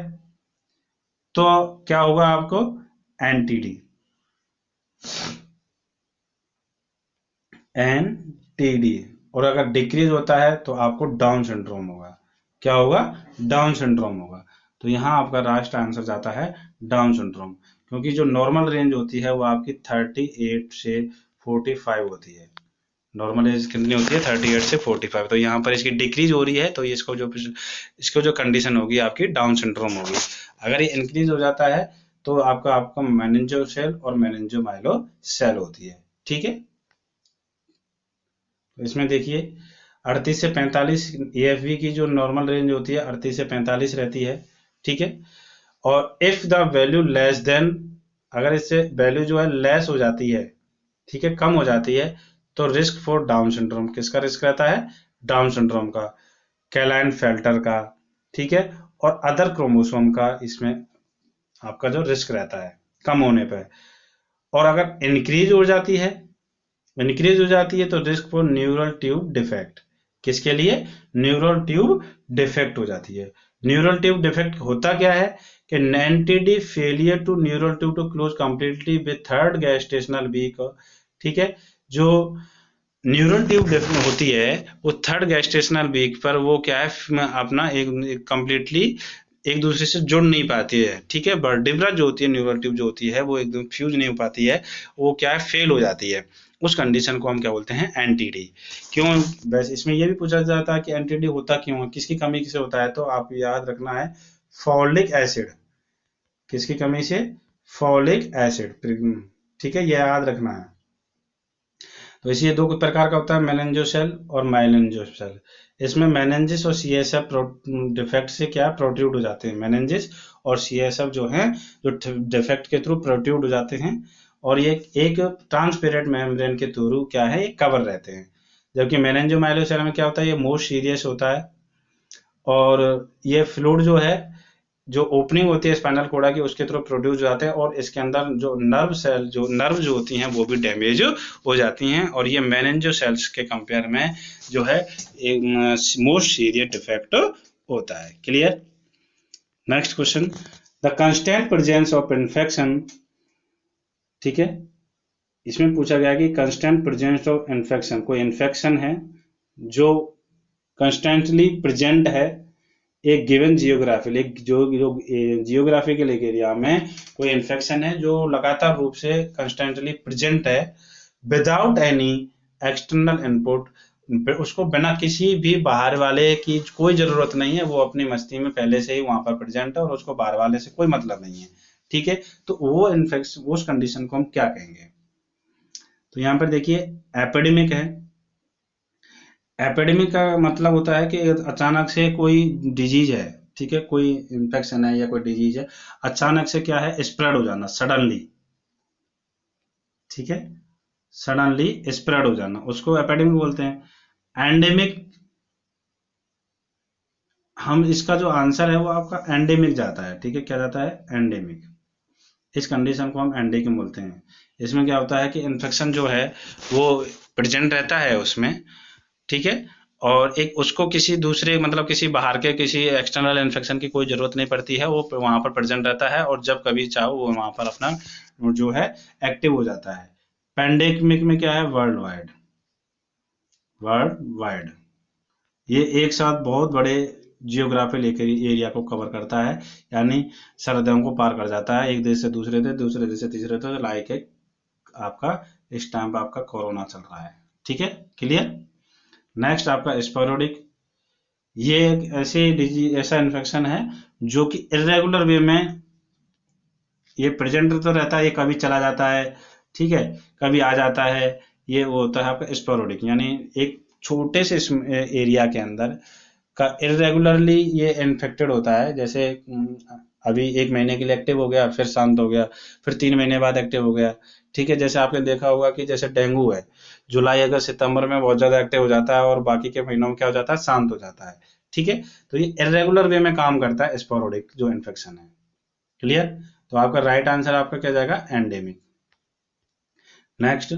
तो क्या होगा आपको एनटीडी, और अगर डिक्रीज होता है तो आपको डाउन सिंड्रोम होगा। क्या होगा? डाउन सिंड्रोम होगा। तो यहाँ आपका राइट आंसर जाता है डाउन सिंड्रोम, क्योंकि जो नॉर्मल रेंज होती है वो आपकी 38 से 45 होती है। नॉर्मल एज कितनी होती है 38 से 45, तो यहाँ पर इसकी डिक्रीज हो रही है तो इसको जो कंडीशन होगी आपकी डाउन सिंड्रोम होगी। अगर ये इंक्रीज हो जाता है तो आपका मेनिंजो सेल और मेनिंजो माइलो सेल होती है। ठीक है, तो इसमें देखिए 38 से 45 AFV की जो नॉर्मल रेंज होती है 38 से 45 रहती है। ठीक है, और if the value less than, अगर इससे वैल्यू जो है लेस हो जाती है, ठीक है, कम हो जाती है, तो रिस्क फॉर डाउन सिंड्रोम, किसका रिस्क रहता है? डाउन सिंड्रोम का, कैलाइन फेल्टर का, ठीक है, और अदर क्रोमोसोम का इसमें आपका जो रिस्क रहता है कम होने पर। और अगर इंक्रीज हो जाती है, तो risk for neural tube defect, किसके लिए? न्यूरल ट्यूब डिफेक्ट हो जाती है। न्यूरल ट्यूब डिफेक्ट होता क्या है कि NTD failure to neural tube to close completely with third gestational week. ठीक है, जो न्यूरल ट्यूब होती है वो थर्ड गैस्टेशनल वीक पर वो क्या है अपना एक कंप्लीटली एक दूसरे से जुड़ नहीं पाती है। ठीक है, वर्टिब्रा जो होती है, न्यूरल ट्यूब जो होती है वो एकदम फ्यूज नहीं हो पाती है, वो क्या है फेल हो जाती है। उस कंडीशन को हम क्या बोलते हैं? एनटीडी। क्यों? वैसे इसमें ये भी पूछा जाता है कि एनटीडी होता क्यों है, किसकी कमी से होता है, तो आप याद रखना है फॉलिक एसिड, किसकी कमी से? Folic acid. ठीक है, ये याद रखना है। तो इसी दो प्रकार का होता है, मेनिंजोसेल और माइलेंजोसेल। इसमें मेनिंजिस और CSF डिफेक्ट से क्या प्रोट्रूड हो जाते हैं, मेनिंजिस और CSF जो है जो डिफेक्ट के थ्रू प्रोट्रूड हो जाते हैं, और ये एक ट्रांसपेरेंट मेम्ब्रेन के थ्रू क्या है, ये कवर रहते हैं। जबकि मेनिंजोमाइलोसेल में क्या होता है, ये मोस्ट सीरियस होता है, और ये फ्लूइड जो है, जो ओपनिंग होती है स्पाइनल कोर्डा की, उसके थ्रू प्रोड्यूस हो जाते हैं, और इसके अंदर जो नर्व जो होती हैं वो भी डैमेज हो जाती हैं, और ये मेनिंजो सेल्स के कंपेयर में जो है मोस्ट सीरियस डिफेक्ट होता है। Clear. Next question, the constant presence of infection. ठीक है, इसमें पूछा गया कि कंस्टेंट प्रेजेंस ऑफ इन्फेक्शन, कोई इन्फेक्शन है जो कंस्टेंटली प्रेजेंट है एक गिवन जियोग्राफी, जो जियोग्राफिकल एरिया में कोई इन्फेक्शन है जो लगातार रूप से कंस्टेंटली प्रेजेंट है, विदाउट एनी एक्सटर्नल इनपुट, उसको बिना किसी भी बाहर वाले की कोई जरूरत नहीं है, वो अपनी मस्ती में पहले से ही वहां पर प्रेजेंट है और उसको बाहर वाले से कोई मतलब नहीं है, ठीक है। तो वो इन्फेक्शन, उस कंडीशन को हम क्या कहेंगे? तो यहाँ पर देखिए एपिडेमिक है। एपिडेमिक का मतलब होता है कि अचानक से कोई डिजीज है, ठीक है, कोई इन्फेक्शन है या कोई डिजीज है, अचानक से क्या है, स्प्रेड हो जाना सडनली, ठीक है, सडनली स्प्रेड हो जाना, उसको एपिडेमिक बोलते हैं। एंडेमिक, हम इसका जो आंसर है वो आपका एंडेमिक जाता है, ठीक है, क्या जाता है, एंडेमिक। इस कंडीशन को हम एंडेमिक बोलते हैं। इसमें क्या होता है कि इन्फेक्शन जो है वो प्रेजेंट रहता है उसमें, ठीक है, और एक उसको किसी दूसरे मतलब किसी बाहर के किसी एक्सटर्नल इन्फेक्शन की कोई जरूरत नहीं पड़ती है, वो वहां पर प्रेजेंट रहता है और जब कभी चाहो वो वहां पर अपना जो है एक्टिव हो जाता है। पेंडेमिक में क्या है, वर्ल्ड वाइड, वर्ल्ड वाइड, ये एक साथ बहुत बड़े जियोग्राफिकल एरिया को कवर करता है, यानी सरहदों को पार कर जाता है, एक देश से दूसरे देश, दूसरे देश से तीसरे देश, लाइक एक आपका इस टाइम पे आपका कोरोना चल रहा है, ठीक है, क्लियर। नेक्स्ट आपका स्पोरोडिक, ये एक ऐसी डिजीज, ऐसा इन्फेक्शन है जो कि इरेगुलर वे में ये प्रेजेंट तो रहता है, ये कभी चला जाता है, ठीक है, कभी आ जाता है, ये वो होता है आपका स्पोरोडिक, यानी एक छोटे से एरिया के अंदर का इरेगुलरली ये इन्फेक्टेड होता है, जैसे अभी एक महीने के लिए एक्टिव हो गया, फिर शांत हो गया, फिर 3 महीने बाद एक्टिव हो गया, ठीक है। जैसे आपने देखा होगा कि जैसे डेंगू है, जुलाई अगस्त सितंबर में बहुत ज्यादा एक्टिव हो जाता है और बाकी के महीनों में क्या हो जाता है, शांत हो जाता है, ठीक है। तो ये इरेगुलर वे में काम करता है स्पोरोडिक जो इन्फेक्शन है, क्लियर। तो आपका राइट आंसर आपका क्या जाएगा, एंडेमिक। नेक्स्ट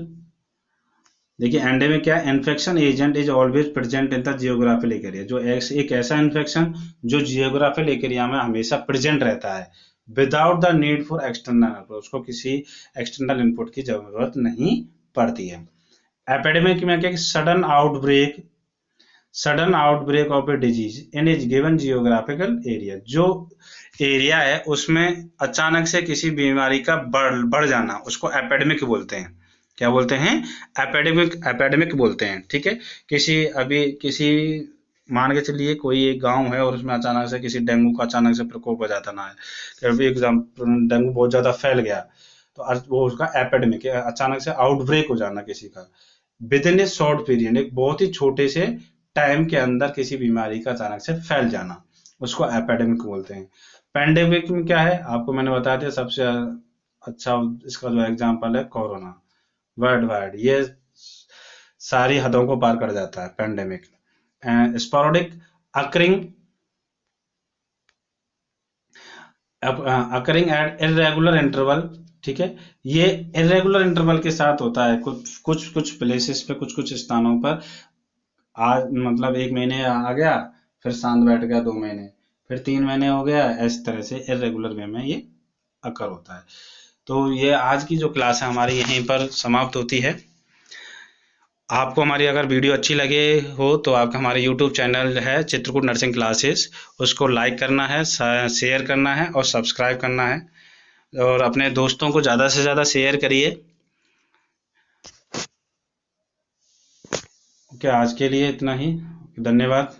देखिए एंडेमिक क्या है, infection agent is always present in the geographical area, जो एक ऐसा इन्फेक्शन जो जियोग्राफिकल एरिया में हमेशा प्रेजेंट रहता है, without the need for external, उसको किसी एक्सटर्नल इनपुट की जरूरत नहीं पड़ती है। एपिडेमिक में क्या, sudden outbreak of a disease in as given geographical area, जो एरिया है उसमें अचानक से किसी बीमारी का बढ़ जाना, उसको एपिडेमिक बोलते हैं। क्या बोलते हैं, एपिडेमिक, एपिडेमिक बोलते हैं, ठीक है। किसी मान के चलिए कोई एक गांव है और उसमें अचानक से किसी डेंगू का अचानक से प्रकोप हो जाता ना है, डेंगू बहुत ज्यादा फैल गया, तो वो उसका एपिडेमिक, अचानक से आउटब्रेक हो जाना किसी का, with in A short period, एक बहुत ही छोटे से टाइम के अंदर किसी बीमारी का अचानक से फैल जाना, उसको एपिडेमिक बोलते हैं। पेंडेमिक में क्या है, आपको मैंने बताया था, सबसे अच्छा इसका जो एग्जांपल है कोरोना, वर्ल्ड वाइड ये सारी हदों को पार कर जाता है pandemic. Sporadic, occurring occurring at irregular interval, ठीक है, ये इरेगुलर इंटरवल के साथ होता है, कुछ कुछ कुछ प्लेसेस पे, कुछ कुछ स्थानों पर, आज मतलब 1 महीने आ गया, फिर शांत बैठ गया 2 महीने, फिर 3 महीने हो गया, इस तरह से इरेगुलर वे में ये अकर होता है। तो ये आज की जो क्लास है हमारी यहीं पर समाप्त होती है। आपको हमारी अगर वीडियो अच्छी लगे हो तो आपका हमारे YouTube चैनल है चित्रकूट नर्सिंग क्लासेस, उसको लाइक करना है, शेयर करना है और सब्सक्राइब करना है, और अपने दोस्तों को ज़्यादा से ज़्यादा शेयर करिए। ओके, आज के लिए इतना ही, धन्यवाद।